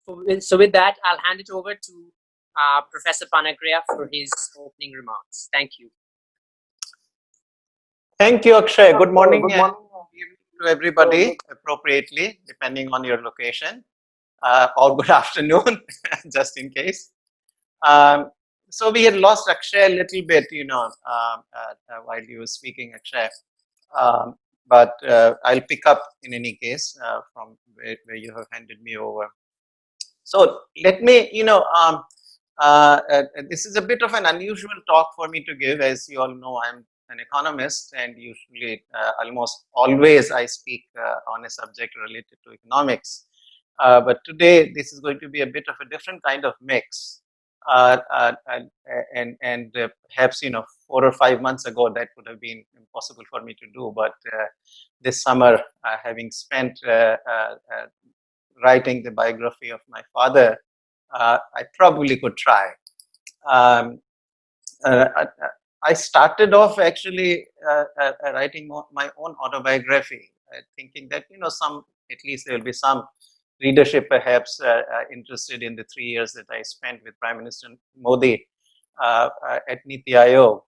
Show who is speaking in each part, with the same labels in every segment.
Speaker 1: So with that, I'll hand it over to Professor Panagariya for his opening remarks. Thank you.
Speaker 2: Thank you, Akshay. Good morning and evening to everybody, appropriately, depending on your location, or good afternoon, just in case. So we had lost Akshay a little bit, while you were speaking, Akshay. But I'll pick up in any case from where you have handed me over. So let me, this is a bit of an unusual talk for me to give. As you all know, I'm an economist, and usually, almost always, I speak on a subject related to economics. But today, this is going to be a bit of a different kind of mix. And perhaps 4 or 5 months ago that would have been impossible for me to do. But this summer, having spent writing the biography of my father, I probably could try. Um, I started off actually writing my own autobiography, thinking that at least there will be some readership perhaps interested in the 3 years that I spent with Prime Minister Modi at Niti Aayog.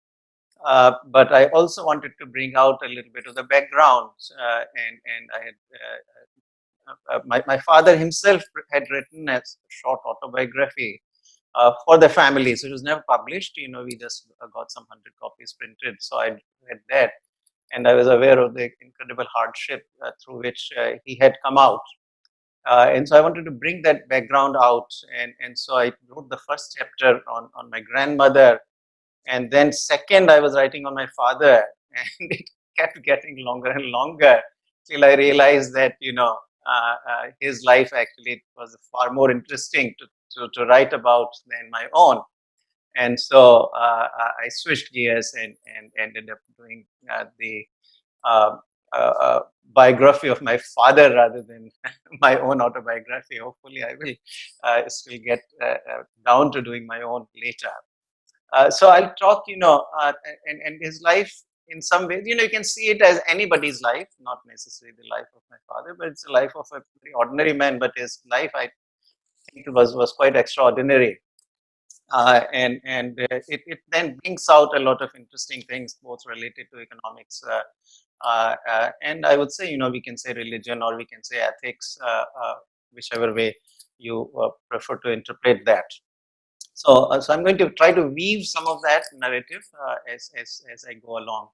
Speaker 2: But I also wanted to bring out a little bit of the background, and I had my father himself had written a short autobiography for the family. So it was never published. We just got some 100 copies printed. So I read that, and I was aware of the incredible hardship through which he had come out. And so I wanted to bring that background out, and so I wrote the first chapter on my grandmother, and then second I was writing on my father, and it kept getting longer and longer till I realized that his life actually was far more interesting to write about than my own. And so I switched gears and ended up doing the uh, biography of my father rather than my own autobiography. Hopefully, I will still get down to doing my own later. So I'll talk, and his life in some ways, you can see it as anybody's life, not necessarily the life of my father, but it's the life of a very ordinary man. But his life, I think, was quite extraordinary. It then brings out a lot of interesting things, both related to economics and I would say, we can say religion or we can say ethics, whichever way you prefer to interpret that. So I'm going to try to weave some of that narrative as I go along.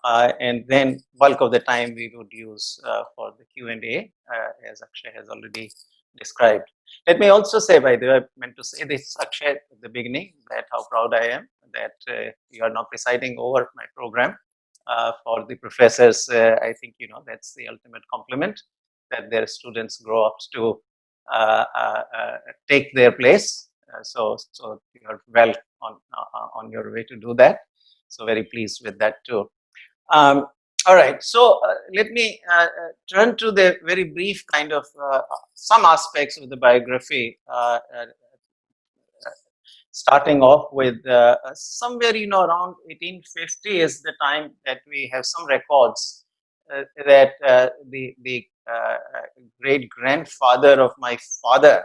Speaker 2: And then bulk of the time we would use for the Q&A, as Akshay has already described. Let me also say, by the way, I meant to say this, Akshay, at the beginning, that how proud I am that you are now presiding over my program. For the professors, I think, that's the ultimate compliment, that their students grow up to take their place. So you are well on your way to do that. So very pleased with that too. All right, so let me turn to the very brief kind of some aspects of the biography, starting off with somewhere, around 1850 is the time that we have some records that the great grandfather of my father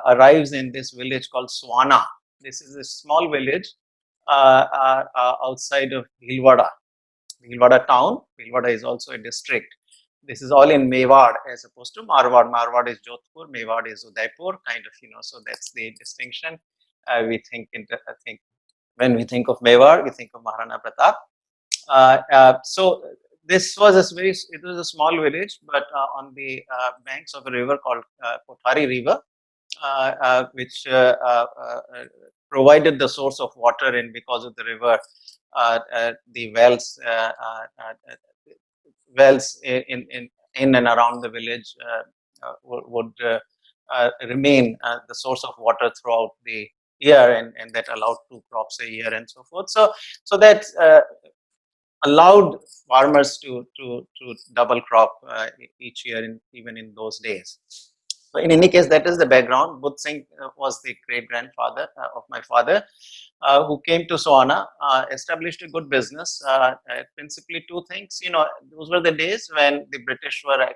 Speaker 2: arrives in this village called Swana. This is a small village outside of Bhilwara town. Bhilwara is also a district. This is all in Mewar as opposed to Marwar. Marwar is Jodhpur, Mewar is Udaipur, kind of, so that's the distinction. We think, when we think of Mewar, we think of Maharana Pratap. So this was it was a small village, but on the banks of a river called Kothari River, which provided the source of water, and because of the river, the wells in and around the village would remain the source of water throughout the year, and that allowed 2 crops a year and so forth. So that allowed farmers to double crop each year, even in those days. So in any case, that is the background. Budh Singh was the great grandfather of my father, who came to Soana, established a good business. Principally 2 things. Those were the days when the British were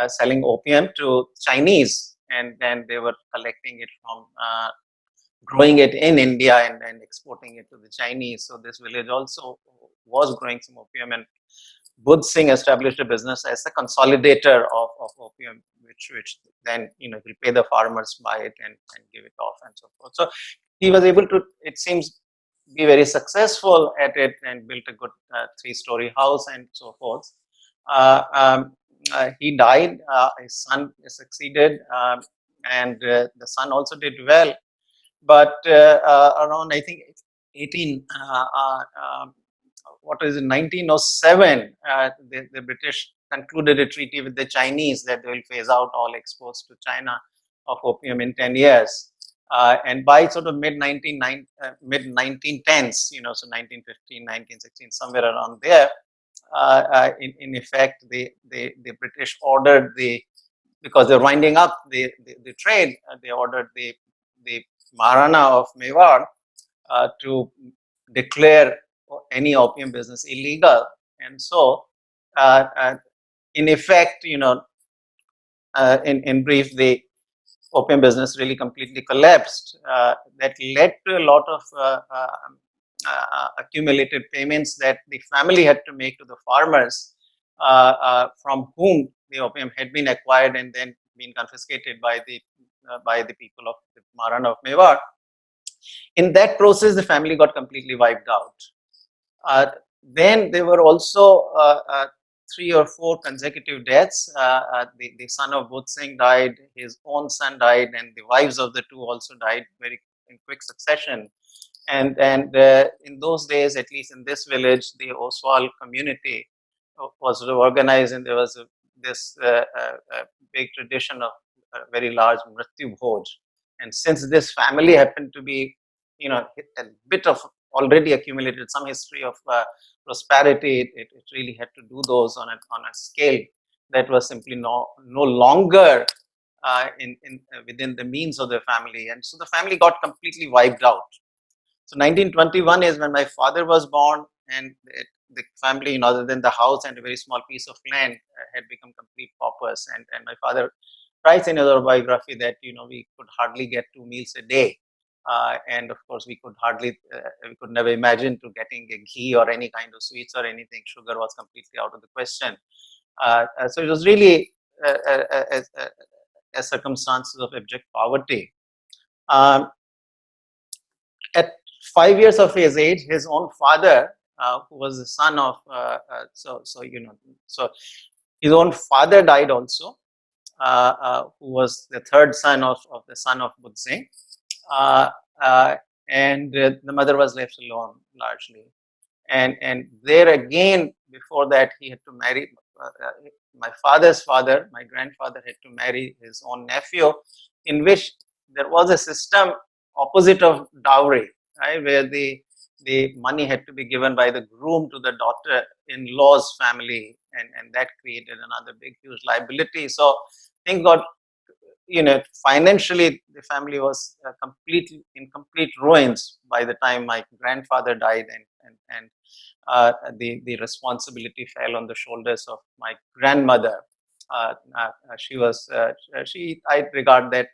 Speaker 2: selling opium to Chinese, and then they were collecting it from growing it in India and exporting it to the Chinese. So this village also was growing some opium, and Budh Singh established a business as a consolidator of opium, which then will pay the farmers, buy it, and give it off and so forth. So he was able to, it seems, be very successful at it and built a good 3-story house and so forth. He died. His son succeeded, and the son also did well. But around, I think, 18, what is it, 1907, the British concluded a treaty with the Chinese that they will phase out all exports to China of opium in 10 years. And by sort of mid 1910s, so 1915, 1916, somewhere around there, in effect, the British ordered because they're winding up the trade, they ordered the Maharana of Mewar to declare any opium business illegal. And so, in effect, in brief, the opium business really completely collapsed. That led to a lot of accumulated payments that the family had to make to the farmers, from whom the opium had been acquired and then been confiscated by the people of the Maharana of Mewar. In that process, the family got completely wiped out. Then there were also 3 or 4 consecutive deaths. The son of Budh Singh died, his own son died, and the wives of the two also died very in quick succession. And in those days, at least in this village, the Oswal community was sort of organized, and there was this big tradition of a very large Mrityu Bhoj. And since this family happened to be, a bit of already accumulated some history of prosperity, it really had to do those on a scale that was simply no longer within the means of the family. And so the family got completely wiped out. So 1921 is when my father was born, and the family, other than the house and a very small piece of land, had become complete paupers. And my father writes in his autobiography that we could hardly get 2 meals a day, and of course we could never imagine to getting a ghee or any kind of sweets or anything. Sugar was completely out of the question. So it was really a circumstances of abject poverty. At 5 years of his age, his own father, who was the son of, so his own father died also, who was the third son of the son of Budh Singh, and the mother was left alone largely. And there again, before that, he had to marry. My father's father, my grandfather, had to marry his own nephew, in which there was a system opposite of dowry, right, where the money had to be given by the groom to the daughter-in-law's family, and that created another big, huge liability. So things got, financially, the family was in complete ruins by the time my grandfather died, and the responsibility fell on the shoulders of my grandmother. I regard that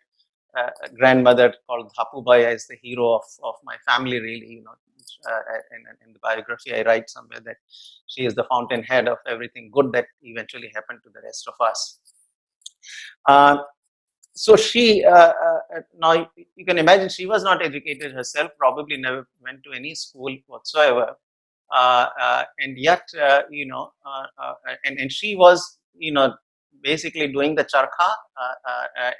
Speaker 2: grandmother called Dhapubai as the hero of my family, really. In the biography, I write somewhere that she is the fountainhead of everything good that eventually happened to the rest of us. So she, now you can imagine, she was not educated herself, probably never went to any school whatsoever. And yet, and she was, basically doing the charkha,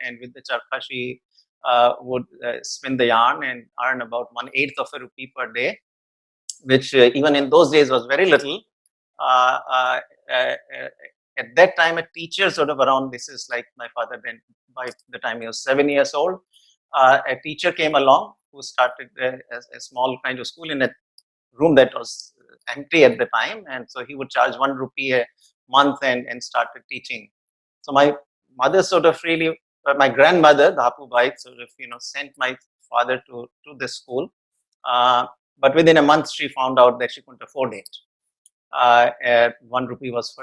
Speaker 2: and with the charkha, she would spin the yarn and earn about 1/8 of a rupee per day, which even in those days was very little. Uh, uh, uh, at that time, a teacher sort of around, this is like my father then, by the time he was 7 years old, a teacher came along who started a small kind of school in a room that was empty at the time, and so he would charge 1 rupee a month and started teaching. So my mother sort of really, my grandmother, the Hapubai, sort of sent my father to this school, but within a month she found out that she couldn't afford it. 1 rupee was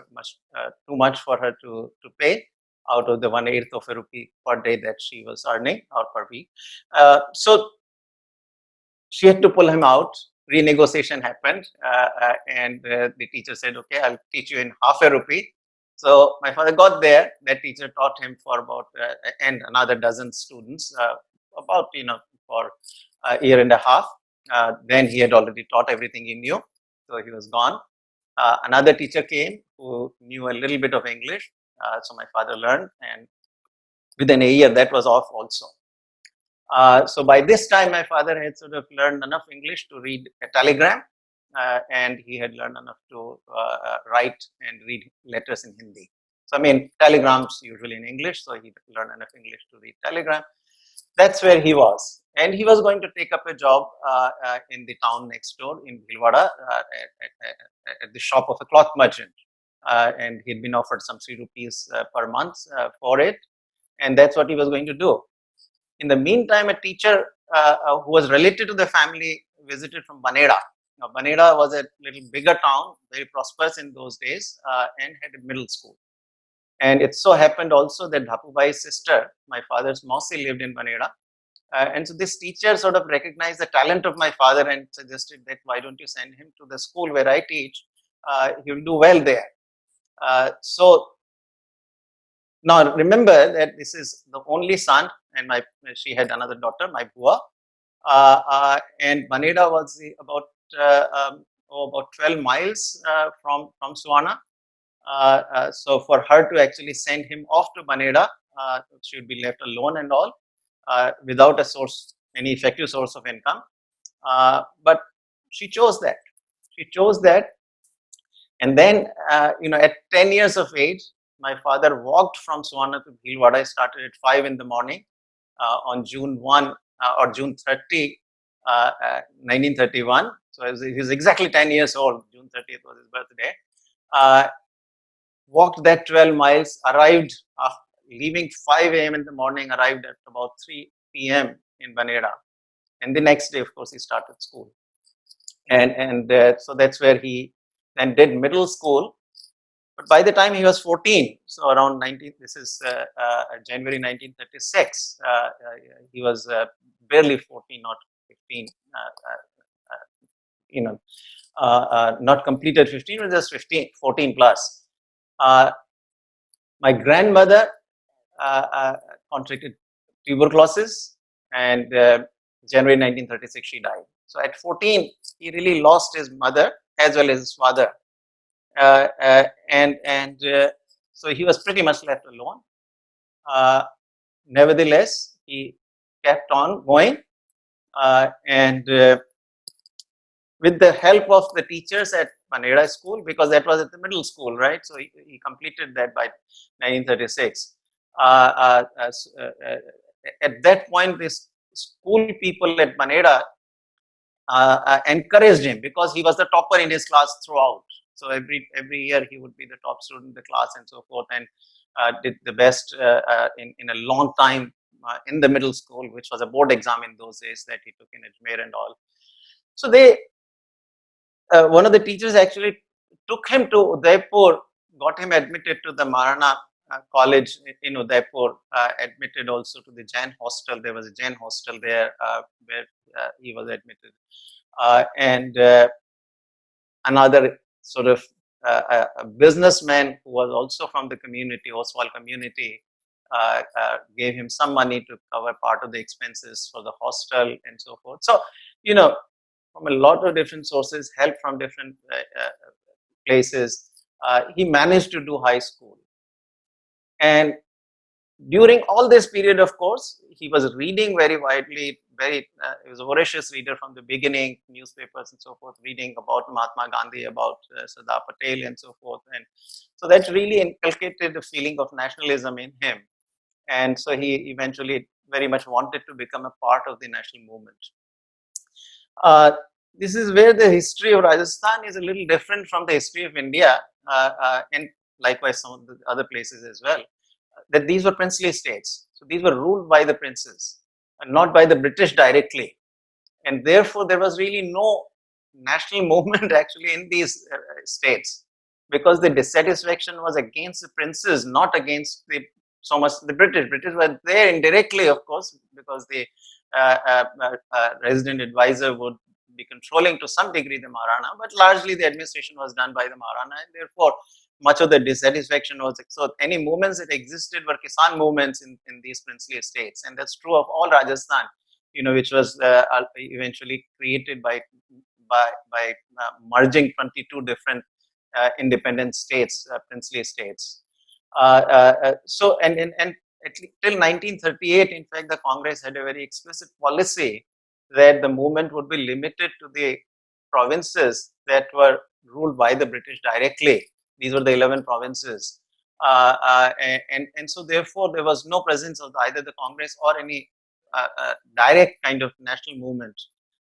Speaker 2: too much for her to pay. out of the 1/8 of a rupee per day that she was earning, or per week. So she had to pull him out. Renegotiation happened, and the teacher said, "Okay, I'll teach you in half a rupee." So my father got there. That teacher taught him for about and another dozen students, about for a year and a half. Then he had already taught everything he knew, so he was gone. Another teacher came who knew a little bit of English, so my father learned, and within a year that was off also. So by this time, my father had sort of learned enough English to read a telegram, and he had learned enough to write and read letters in Hindi. So I mean, telegrams usually in English, so he learned enough English to read telegram. That's where he was, and he was going to take up a job in the town next door in Bhilwara, at the shop of a cloth merchant, and he'd been offered some 3 rupees per month for it, and that's what he was going to do. In the meantime, a teacher who was related to the family visited from Baneda. Now, Baneda was a little bigger town, very prosperous in those days, and had a middle school. And it so happened also that Dhapubai's sister, my father's Mausi, lived in Baneda. And so this teacher sort of recognized the talent of my father and suggested that why don't you send him to the school where I teach? He'll do well there. So now remember that this is the only son, and she had another daughter, my bua, and Baneda was about 12 miles from Suwana. So for her to actually send him off to Baneda, she would be left alone and all, without any effective source of income. But she chose that. She chose that, and then at 10 years of age, my father walked from Suwana to Bhilwara. I started at 5 in the morning on June 1 or June 30, 1931. So he was exactly 10 years old. June 30th was his birthday. Walked that 12 miles, arrived, leaving 5 a.m. in the morning, arrived at about 3 p.m. in Baneda. And the next day, of course, he started school. And so that's where he then did middle school. But by the time he was 14, so around this is January 1936, he was barely 14, not 15, not completed 15, but just 15, 14 plus. My grandmother contracted tuberculosis, and January 1936 she died. So at 14, he really lost his mother as well as his father, and so he was pretty much left alone. Nevertheless, he kept on going, and with the help of the teachers at Baneda school, because that was at the middle school, right? So he completed that by 1936. At that point, this school people at Baneda encouraged him because he was the topper in his class throughout. So every year he would be the top student in the class and so forth, and did the best in a long time in the middle school, which was a board exam in those days that he took in Ajmer and all. So one of the teachers actually took him to Udaipur, got him admitted to the Marana college in Udaipur, admitted also to the Jain hostel. There was a Jain hostel there where he was admitted. And another sort of a businessman who was also from the community, Oswal community, gave him some money to cover part of the expenses for the hostel and so forth. So, from a lot of different sources, help from different places, he managed to do high school. And during all this period, of course, he was reading very widely, he was a voracious reader from the beginning, newspapers and so forth, reading about Mahatma Gandhi, about Sardar Patel and so forth. And so that really inculcated a feeling of nationalism in him. And so he eventually very much wanted to become a part of the national movement. This is where the history of Rajasthan is a little different from the history of India, and likewise some of the other places as well, that these were princely states. So these were ruled by the princes and not by the British directly. And therefore, there was really no national movement actually in these states, because the dissatisfaction was against the princes, not against the so much the British were there indirectly, of course, because the resident advisor would be controlling to some degree the Maharana, but largely the administration was done by the Maharana, and therefore much of the dissatisfaction was, so any movements that existed were Kisan movements in these princely estates, and that's true of all Rajasthan, which was eventually created by merging 22 different independent states, princely states. So and till 1938, in fact, the Congress had a very explicit policy that the movement would be limited to the provinces that were ruled by the British directly. These were the 11 provinces. And so therefore there was no presence of either the Congress or any direct kind of national movement.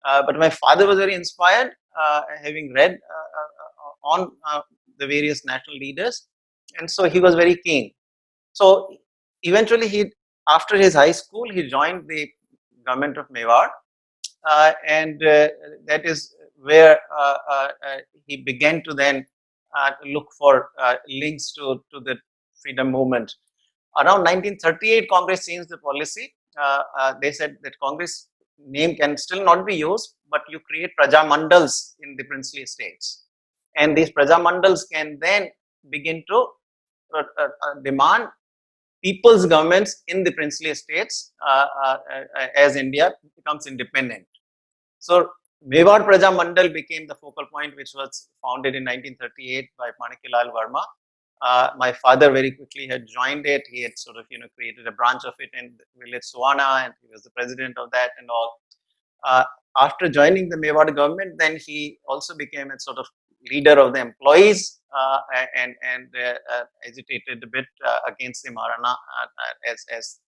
Speaker 2: But my father was very inspired, having read on the various national leaders, and so he was very keen. So eventually, after his high school, he joined the government of Mewar, and that is where he began to then look for links to the freedom movement. Around 1938, Congress changed the policy. They said that Congress name can still not be used, but you create Praja Mandals in the princely estates. And these Praja Mandals can then begin to demand people's governments in the princely estates as India becomes independent. So Mewar Praja Mandal became the focal point, which was founded in 1938 by Manikalal Verma. My father very quickly had joined it. He had sort of created a branch of it in village Suwana, and he was the president of that and all. After joining the Mewar government, then he also became a sort of leader of the employees and agitated a bit against the Maharana as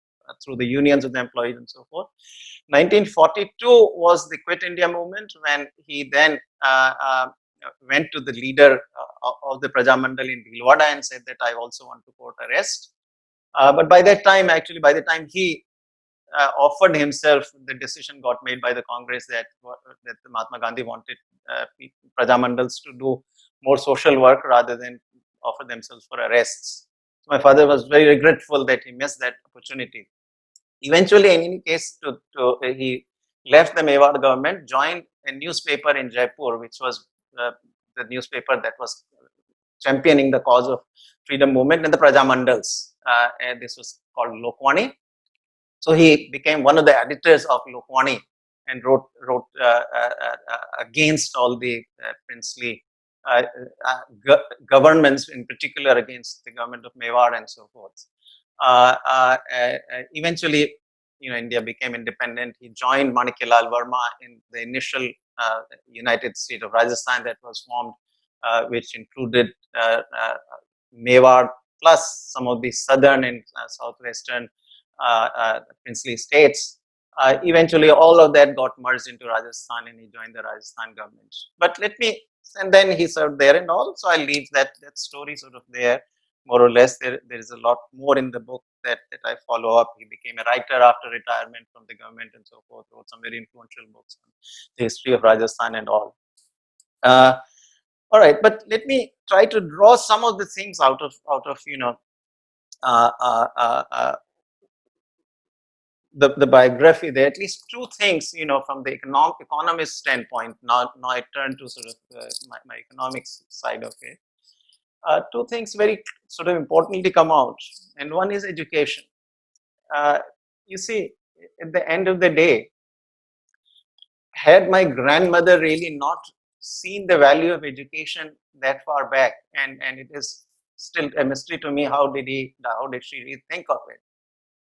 Speaker 2: through the unions of the employees and so forth. 1942 was the Quit India movement, when he then went to the leader of the Praja Mandal in Bhilwada and said that I also want to court arrest. But by that time, actually, by the time he offered himself, the decision got made by the Congress that Mahatma Gandhi wanted Praja Mandals to do more social work rather than offer themselves for arrests. So my father was very regretful that he missed that opportunity. Eventually, in any case, he left the Mewar government, joined a newspaper in Jaipur, which was the newspaper that was championing the cause of freedom movement and the Praja Mandals. And this was called Lokwani. So he became one of the editors of Lokwani and wrote against all the princely governments, in particular against the government of Mewar and so forth. Eventually, India became independent. He joined Manikalal Verma in the initial United State of Rajasthan that was formed, which included Mewar plus some of the southern and southwestern princely states. Eventually, all of that got merged into Rajasthan, and he joined the Rajasthan government. But and then he served there and all. So I'll leave that story sort of there, more or less. There is a lot more in the book that I follow up. He became a writer after retirement from the government and so forth. Wrote some very influential books on the history of Rajasthan and all. All right, but let me try to draw some of the things out of the biography. There are at least two things, from the economist standpoint. Now I turn to sort of my economics side of it. Two things very sort of importantly come out, and one is education. You see, at the end of the day, had my grandmother really not seen the value of education that far back, and it is still a mystery to me how did she really think of it?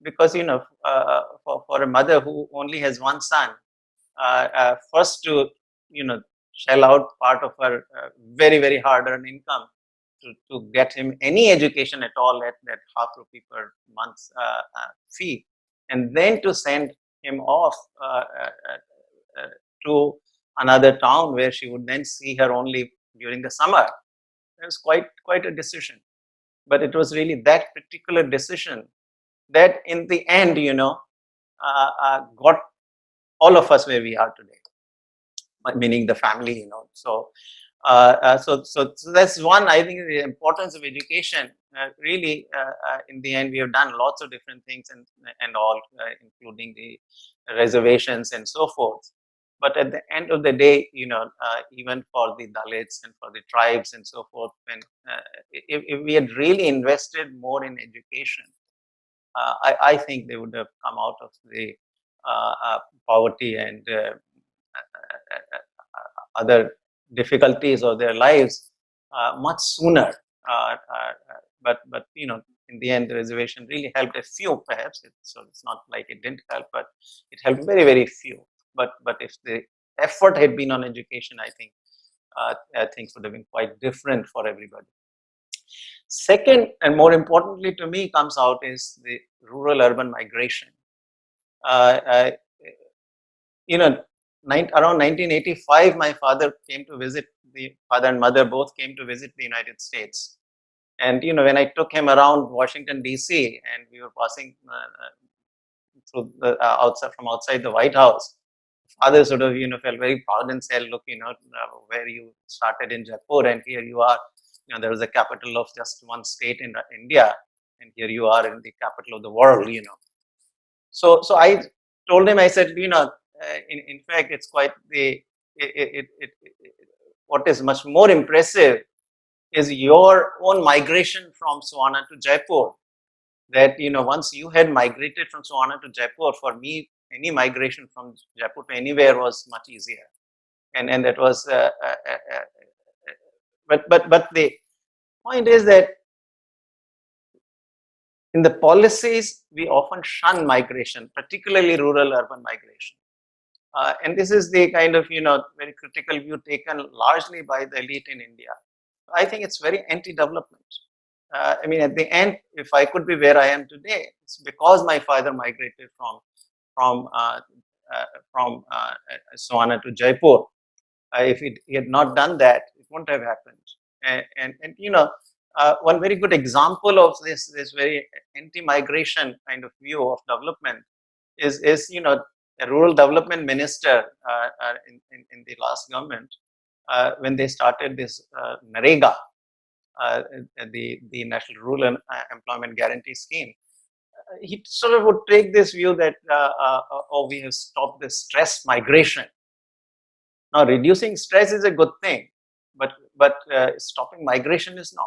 Speaker 2: Because for a mother who only has one son, first to shell out part of her very, very hard-earned income to get him any education at all at that half rupee per month fee, and then to send him off to another town where she would then see her only during the summer. It was quite a decision, but it was really that particular decision that in the end, got all of us where we are today, meaning the family, So So that's one. I think the importance of education. Really, in the end, we have done lots of different things and all, including the reservations and so forth. But at the end of the day, even for the Dalits and for the tribes and so forth, when if we had really invested more in education, I think they would have come out of the poverty and other difficulties of their lives much sooner. But in the end, the reservation really helped a few, perhaps. So it's not like it didn't help, but it helped very, very few. But if the effort had been on education, I think things would have been quite different for everybody. Second, and more importantly to me, comes out is the rural-urban migration. Uh, around 1985, my father came to visit. The father and mother both came to visit the United States. And when I took him around Washington D.C. and we were passing through the outside the White House, father sort of felt very proud and said, "Look, where you started in Jaipur, and here you are. There was a capital of just one state in India, and here you are in the capital of the world. So I told him, I said, in fact, it's quite what is much more impressive is your own migration from Suwana to Jaipur. That, once you had migrated from Suwana to Jaipur, for me, any migration from Jaipur to anywhere was much easier. And that was, but the point is that in the policies, we often shun migration, particularly rural urban migration. And this is the kind of, very critical view taken largely by the elite in India. I think it's very anti-development. I mean, at the end, if I could be where I am today, it's because my father migrated from Suwana to Jaipur. If he had not done that, it wouldn't have happened. And one very good example of this very anti-migration kind of view of development is a rural development minister in the last government when they started this Narega, the National Rural Employment Guarantee Scheme. He sort of would take this view that oh, we have stopped this stress migration. Now, reducing stress is a good thing, but stopping migration is not.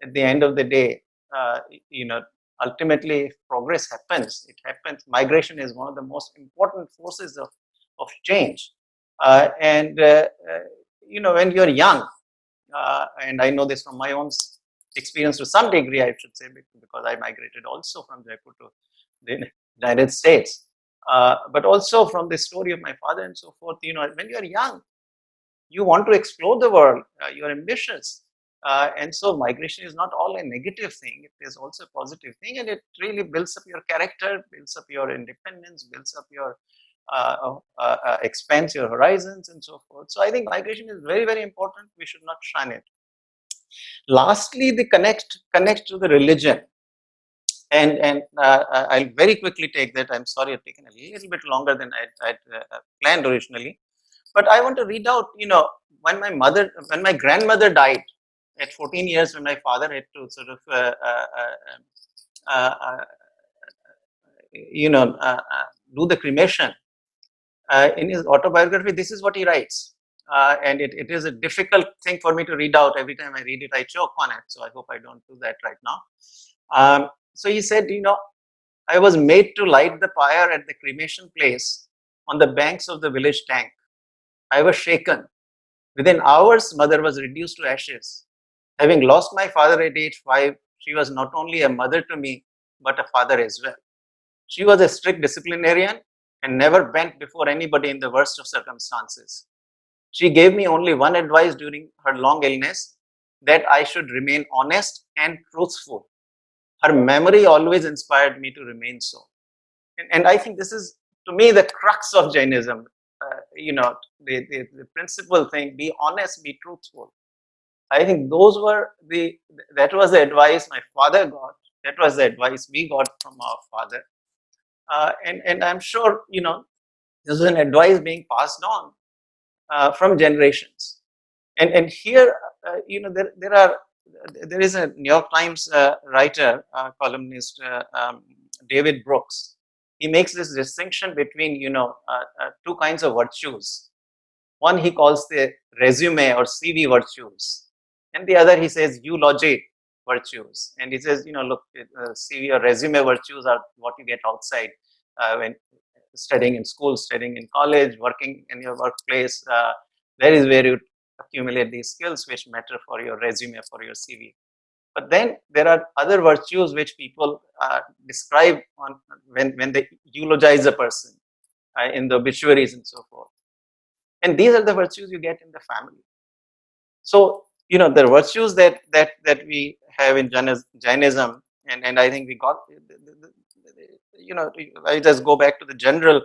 Speaker 2: At the end of the day, uh, you know, ultimately, if progress happens, it happens. Migration is one of the most important forces of change. And when you're young, and I know this from my own experience to some degree, I should say, because I migrated also from Jaipur to the United States, but also from the story of my father and so forth. When you're young, you want to explore the world, you're ambitious. And so migration is not all a negative thing, it is also a positive thing, and it really builds up your character, builds up your independence, builds up your expands your horizons and so forth. So I think migration is very, very important. We should not shun it. Lastly, the connect to the religion. And I'll very quickly take that. I'm sorry, I've taken a little bit longer than I'd planned originally. But I want to read out, when my grandmother died at 14 years, when my father had to sort of, uh, uh, do the cremation. In his autobiography, this is what he writes. And it is a difficult thing for me to read out. Every time I read it, I choke on it. So I hope I don't do that right now. So he said, I was made to light the fire at the cremation place on the banks of the village tank. I was shaken. Within hours, mother was reduced to ashes. Having lost my father at age 5, she was not only a mother to me, but a father as well. She was a strict disciplinarian and never bent before anybody in the worst of circumstances. She gave me only one advice during her long illness, that I should remain honest and truthful. Her memory always inspired me to remain so. And I think this is, to me, the crux of Jainism. The principal thing: be honest, be truthful. I think that was the advice my father got. That was the advice we got from our father. And I'm sure, this is an advice being passed on from generations. And here, there is a New York Times writer, columnist, David Brooks. He makes this distinction between two kinds of virtues. One he calls the resume or CV virtues, and the other he says eulogy virtues. And he says, look, CV or resume virtues are what you get outside when studying in school, studying in college, working in your workplace. That is where you accumulate these skills which matter for your resume, for your CV. But then there are other virtues which people describe on when they eulogize a person in the obituaries and so forth. And these are the virtues you get in the family. So, the virtues that we have in Jainism, and I think we got, I just go back to the general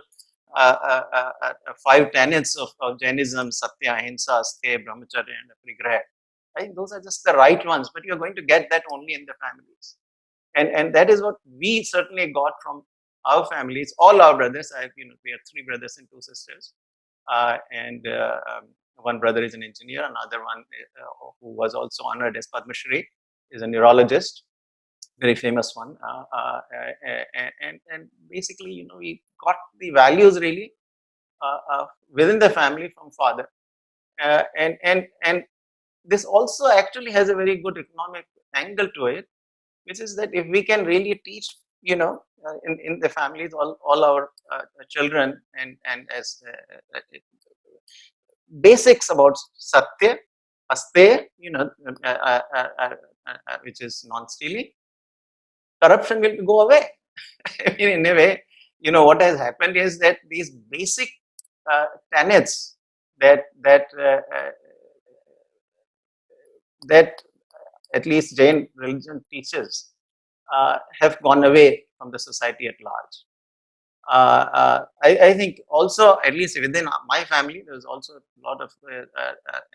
Speaker 2: 5 tenets of Jainism: Satya, Ahimsa, Asteya, Brahmacharya, and Aparigraha. I think those are just the right ones, but you're going to get that only in the families. And that is what we certainly got from our families, all our brothers. We are 3 brothers and 2 sisters. And one brother is an engineer, another one who was also honored as Padma Shri is a neurologist, very famous one. And basically, we got the values really within the family from father. And this also actually has a very good economic angle to it, which is that if we can really teach, in the families, all our children, and as basics about Satya, Asteya, which is non-stealing, corruption will go away. I mean, in a way, what has happened is that these basic tenets that at least Jain religion teaches have gone away from the society at large. I think also, at least within my family, there's also a lot of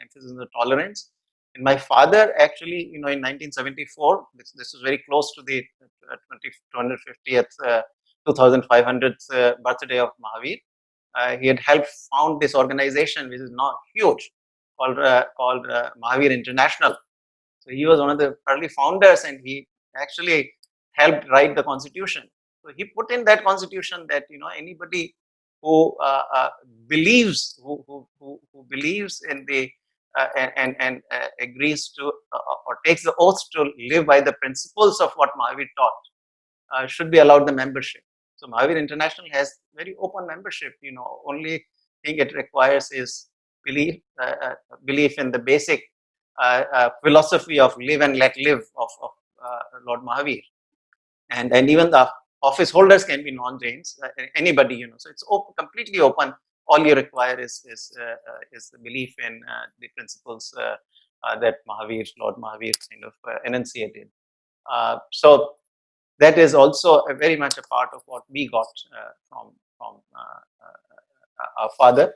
Speaker 2: emphasis on the tolerance. And my father actually, in 1974, this was very close to the 250th, 2500th birthday of Mahavir. He had helped found this organization, which is now huge, called Mahavir International. So he was one of the early founders, and he actually helped write the constitution. So he put in that constitution that anybody who believes believes in the and agrees to or takes the oath to live by the principles of what Mahavir taught should be allowed the membership. So Mahavir International has very open membership. Only thing it requires is belief in the basic philosophy of live and let live of Lord Mahavir, and even the office holders can be non-Jains, anybody, so it's completely open. All you require is the belief in the principles that Lord Mahavir kind of enunciated. So that is also very much a part of what we got from our father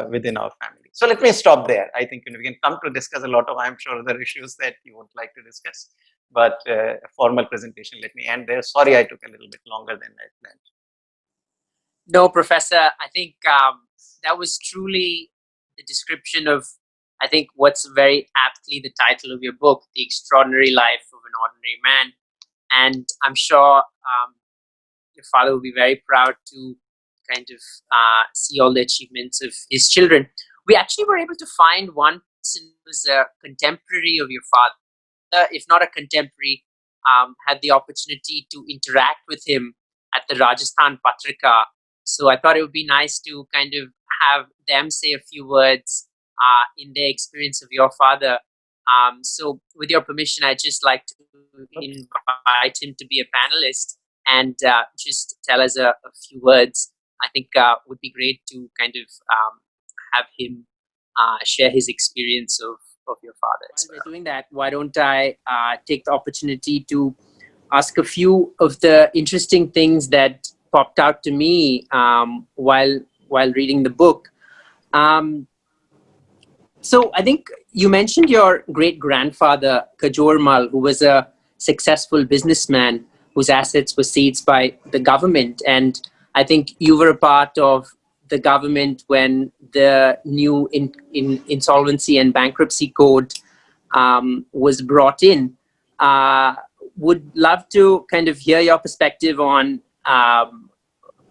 Speaker 2: within our family. So let me stop there. I think we can come to discuss a lot of, I'm sure, other issues that you would like to discuss. But a formal presentation, let me end there. Sorry, I took a little bit longer than I planned.
Speaker 1: No, Professor, I think that was truly the description of, I think, what's very aptly the title of your book, The Extraordinary Life of an Ordinary Man. And I'm sure your father will be very proud to kind of see all the achievements of his children. We actually were able to find one person who was a contemporary of your father, if not a contemporary, had the opportunity to interact with him at the Rajasthan Patrika. So I thought it would be nice to kind of have them say a few words in their experience of your father. So with your permission, I'd just like to invite him to be a panelist and just tell us a few words. I think would be great to kind of have him share his experience of your father. While we're doing that, why don't I take the opportunity to ask a few of the interesting things that popped out to me while reading the book. So I think you mentioned your great-grandfather, Kajormal, who was a successful businessman whose assets were seized by the government. And I think you were a part of the government when the new insolvency and bankruptcy code was brought in. Uh, would love to kind of hear your perspective on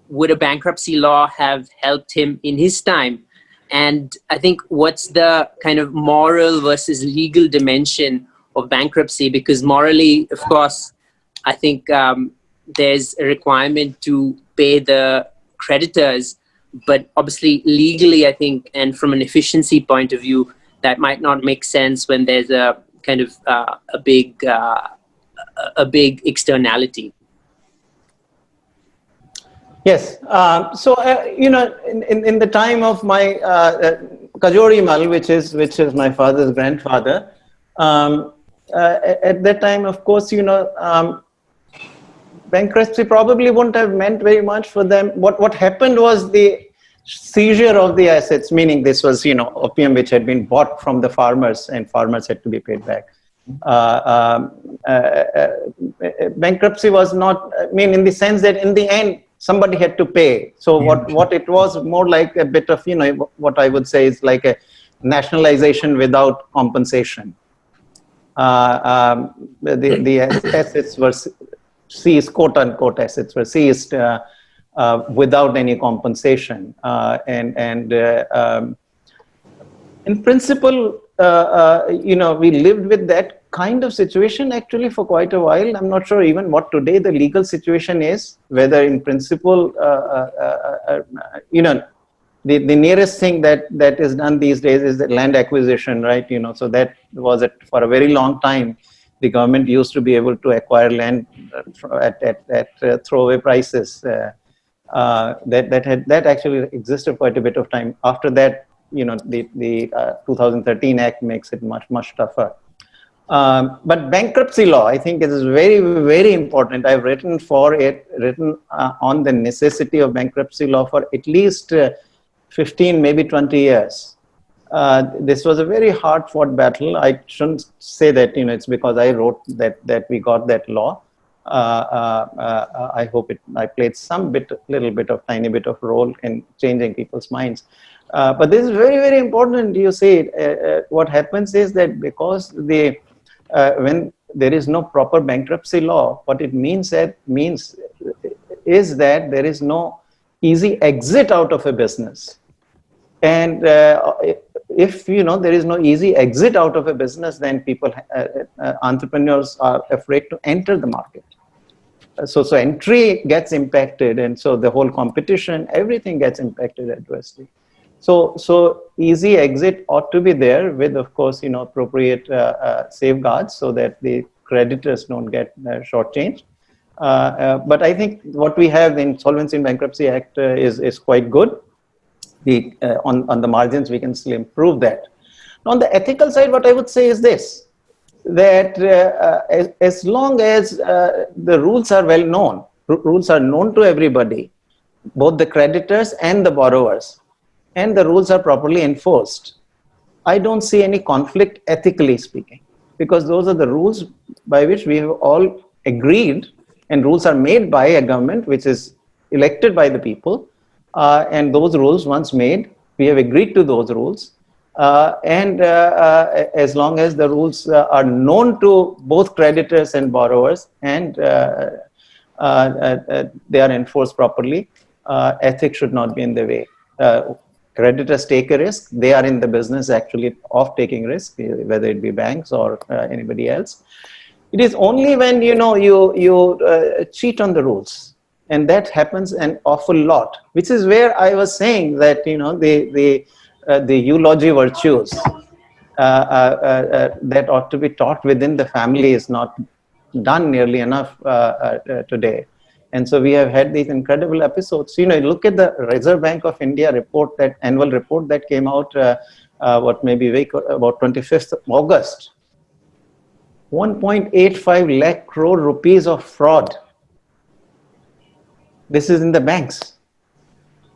Speaker 1: would a bankruptcy law have helped him in his time? And I think what's the kind of moral versus legal dimension of bankruptcy? Because morally, of course, I think there's a requirement to pay the creditors, but obviously legally, I think, and from an efficiency point of view, that might not make sense when there's a kind of a big externality.
Speaker 2: Yes. In the time of my Kajori Mal, which is my father's grandfather, at that time, of course, bankruptcy probably wouldn't have meant very much for them. What happened was the seizure of the assets, meaning this was, opium which had been bought from the farmers, and farmers had to be paid back. Bankruptcy was not, in the sense that in the end, somebody had to pay. So what it was more like a bit of, what I would say is like a nationalization without compensation. The assets were seized, quote unquote, assets were seized without any compensation. In principle, we lived with that kind of situation actually for quite a while. I'm not sure even what today the legal situation is, whether in principle, the nearest thing that is done these days is the land acquisition, right? So that was it for a very long time. The government used to be able to acquire land at throwaway prices. That actually existed quite a bit of time. After that, the 2013 Act makes it much tougher. But bankruptcy law, I think, is very, very important. I've written on the necessity of bankruptcy law for at least 15, maybe 20 years. This was a very hard-fought battle. I shouldn't say that it's because I wrote that we got that law. I hope I played little bit of tiny bit of role in changing people's minds. But this is very, very important. You see, what happens is that because when there is no proper bankruptcy law, what it means is that there is no easy exit out of a business. And if there is no easy exit out of a business, then entrepreneurs are afraid to enter the market. So entry gets impacted, and so the whole competition, everything gets impacted adversely. So easy exit ought to be there with, of course, appropriate safeguards so that the creditors don't get shortchanged. But I think what we have in Insolvency and Bankruptcy Act is quite good. On the margins, we can still improve that. On the ethical side, what I would say is this, that as long as the rules are well known, rules are known to everybody, both the creditors and the borrowers, and the rules are properly enforced, I don't see any conflict ethically speaking, because those are the rules by which we have all agreed, and rules are made by a government which is elected by the people. And those rules, once made, we have agreed to those rules. As long as the rules are known to both creditors and borrowers, and they are enforced properly, ethics should not be in the way. Creditors take a risk. They are in the business actually of taking risk, whether it be banks or anybody else. It is only when you cheat on the rules, and that happens an awful lot, which is where I was saying that the eulogy virtues that ought to be taught within the family is not done nearly enough today. And so we have had these incredible episodes. Look at the Reserve Bank of India report, that annual report that came out, about 25th of August. 1.85 lakh crore rupees of fraud. This is in the banks.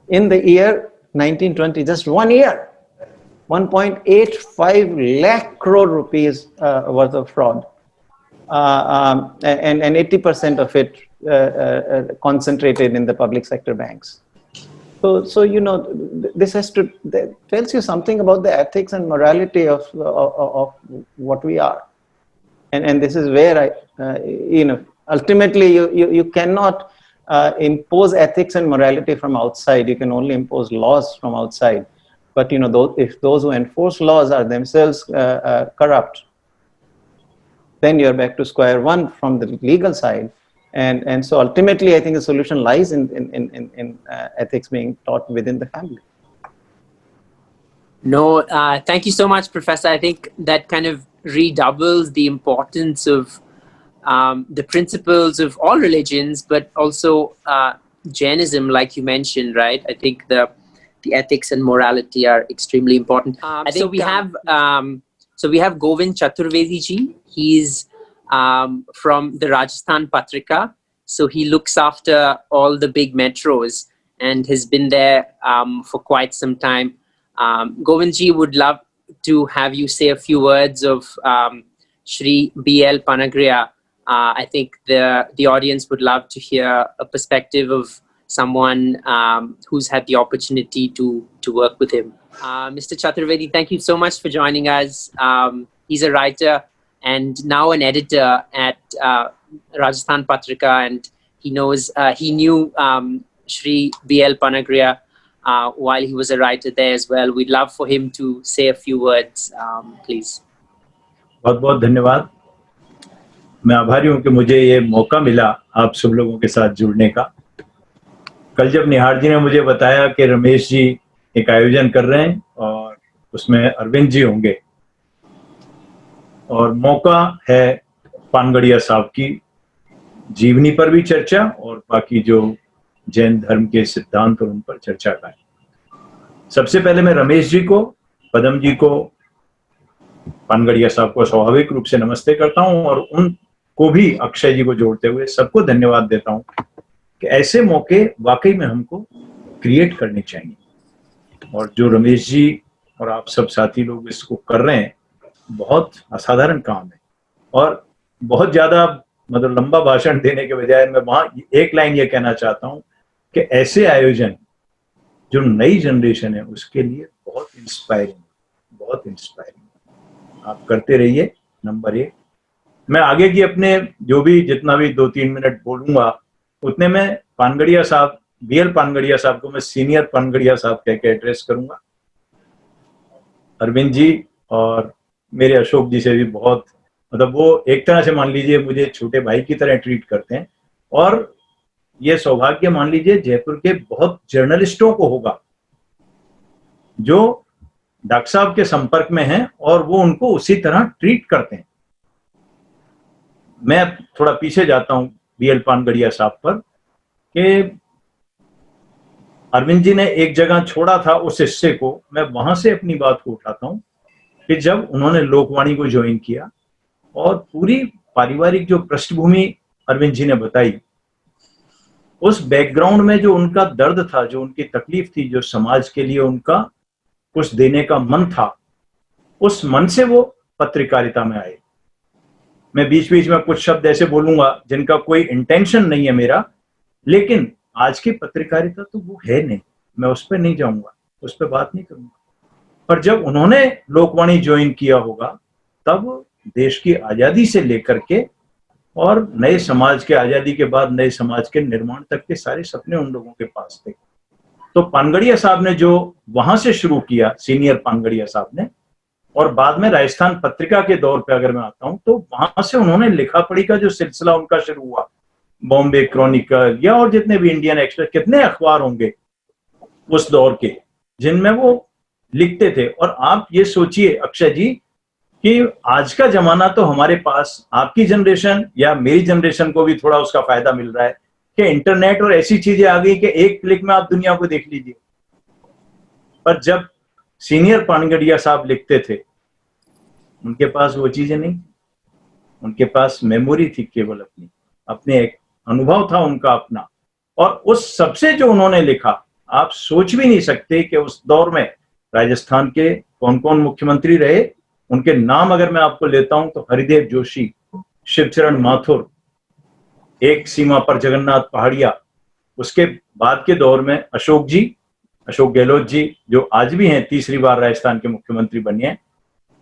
Speaker 2: In the year 1920, just 1 year, 1.85 lakh crore rupees worth of fraud. And 80% of it concentrated in the public sector banks. So this tells you something about the ethics and morality of what we are, and this is where ultimately you cannot impose ethics and morality from outside. You can only impose laws from outside. But if those who enforce laws are themselves corrupt, then you're back to square one from the legal side. And so ultimately, I think the solution lies in ethics being taught within the family.
Speaker 1: No, thank you so much, Professor. I think that kind of redoubles the importance of the principles of all religions, but also Jainism, like you mentioned, right? I think the ethics and morality are extremely important. I think so we have Govind Chaturvedi ji. He's from the Rajasthan Patrika, so he looks after all the big metros and has been there for quite some time. Govind ji, would love to have you say a few words of Shri B.L. Panagariya. I think the audience would love to hear a perspective of someone who's had the opportunity to work with him. Mr. Chaturvedi, thank you so much for joining us. He's a writer and now an editor at Rajasthan Patrika, and he knew Shri B.L. Panagariya while he was a writer there as well. We'd love for him to say a few words, please.
Speaker 3: बहुत बहुत धन्यवाद. मैं आभारी हूं कि मुझे ये मौका मिला आप सब लोगों के साथ जुड़ने का. कल जब निहार जी ने मुझे बताया कि रमेश जी एक आयोजन कर रहे हैं और उसमें अरविंद जी होंगे और मौका है पानगड़िया साहब की जीवनी पर भी चर्चा और बाकी जो जैन धर्म के सिद्धांत और उन पर चर्चा का है. सबसे पहले मैं रमेश जी को, पद्म जी को, पानगड़िया साहब को स्वाभाविक रूप से नमस्ते करता हूं और उनको भी अक्षय जी को जोड़ते हुए सबको धन्यवाद देता हूं कि ऐसे मौके वाकई में हमको क्रिएट करने चाहिए. और जो रमेश जी और आप सब साथी लोग इसको कर रहे हैं, बहुत असाधारण काम है. और बहुत ज्यादा मतलब लंबा भाषण देने के बजाय मैं वहां एक लाइन ये कहना चाहता हूं कि ऐसे आयोजन जो नई जनरेशन है उसके लिए बहुत इंस्पायरिंग आप करते रहिए. नंबर 1. मैं आगे की अपने जो भी जितना भी 2-3 मिनट बोलूंगा उतने में पानगड़िया साहब, बीएल पानगड़िया साहब को मैं सीनियर पानगड़िया साहब कह के एड्रेस करूंगा. अरविंद जी और मेरे अशोक जी से भी बहुत मतलब वो एक तरह से मान लीजिए मुझे छोटे भाई की तरह ट्रीट करते हैं. और ये सौभाग्य मान लीजिए जयपुर के बहुत जर्नलिस्टों को होगा जो डॉक्टर साहब के संपर्क में हैं और वो उनको उसी तरह ट्रीट करते हैं. मैं थोड़ा पीछे जाता हूं बीएल पानगड़िया साहब पर कि अरविंद जी ने एक जगह छोड़ा था उस हिस्से को, मैं वहां से अपनी बात को उठाता हूं कि जब उन्होंने लोकवाणी को ज्वाइन किया और पूरी पारिवारिक जो पृष्ठभूमि अरविंद जी ने बताई, उस बैकग्राउंड में जो उनका दर्द था, जो उनकी तकलीफ थी, जो समाज के लिए उनका कुछ देने का मन था, उस मन से वो पत्रकारिता में आए. मैं बीच बीच में कुछ शब्द ऐसे बोलूंगा जिनका कोई इंटेंशन नहीं है मेरा, लेकिन आज की पत्रकारिता तो वो है नहीं, मैं उस पर नहीं जाऊंगा, उस पर बात नहीं करूंगा. पर जब उन्होंने लोकवाणी ज्वाइन किया होगा तब देश की आजादी से लेकर के और नए समाज के आजादी के बाद नए समाज के निर्माण तक के सारे सपने उन लोगों के पास थे. तो पानगड़िया साहब ने जो वहां से शुरू किया, सीनियर पानगड़िया साहब ने, और बाद में राजस्थान पत्रिका के दौर पे अगर मैं आता हूं तो वहां से उन्होंने लिखा पढ़ी का जो सिलसिला उनका शुरू हुआ, बॉम्बे क्रॉनिकल या और जितने भी इंडियन एक्सप्रेस, कितने अखबार होंगे उस दौर के जिनमें वो लिखते थे. और आप ये सोचिए अक्षय जी कि आज का जमाना तो हमारे पास, आपकी जनरेशन या मेरी जनरेशन को भी थोड़ा उसका फायदा मिल रहा है कि इंटरनेट और ऐसी चीजें आ गई कि एक क्लिक में आप दुनिया को देख लीजिए. पर जब सीनियर पानगड़िया साहब लिखते थे उनके पास वो चीजें नहीं, उनके पास मेमोरी थी केवल अपने एक अनुभव था उनका अपना. और उस सबसे जो उन्होंने लिखा, आप सोच भी नहीं सकते कि उस दौर में राजस्थान के कौन कौन मुख्यमंत्री रहे. उनके नाम अगर मैं आपको लेता हूं तो हरिदेव जोशी, शिवचरण माथुर, एक सीमा पर जगन्नाथ पहाड़िया, उसके बाद के दौर में अशोक जी अशोक गहलोत जी जो आज भी हैं, तीसरी बार राजस्थान के मुख्यमंत्री बने हैं,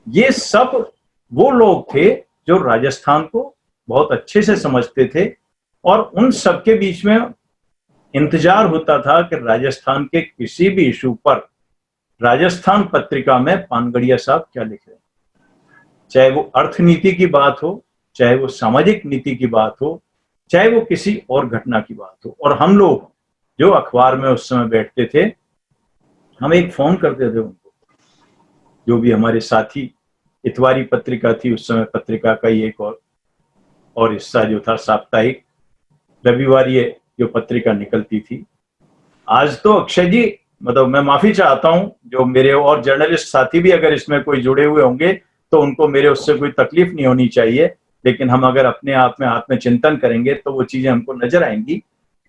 Speaker 3: ये सब वो लोग थे जो राजस्थान को बहुत अच्छे से समझते थे और उन सबके बीच में इंतजार होता था कि राजस्थान के किसी भी इशू पर राजस्थान पत्रिका में पानगड़िया साहब क्या लिख रहे हैं, चाहे वो अर्थनीति की बात हो, चाहे वो सामाजिक नीति की बात हो, चाहे वो किसी और घटना की बात हो। और हम लोग जो अखबार में उस समय बैठते थे, हम एक फोन करते थे उनको, जो भी हमारे साथी, इतवारी पत्रिका थी उस समय, पत्रिका का ही एक और हिस्सा जो था साप्ताहिक, रविवार ये जो पत्रिका निकलती थी। आज तो अक्षय जी, मतलब मैं माफी चाहता हूं, जो मेरे और जर्नलिस्ट साथी भी अगर इसमें कोई जुड़े हुए होंगे तो उनको मेरे उससे कोई तकलीफ नहीं होनी चाहिए, लेकिन हम अगर अपने आप में हाथ में चिंतन करेंगे तो वो चीजें हमको नजर आएंगी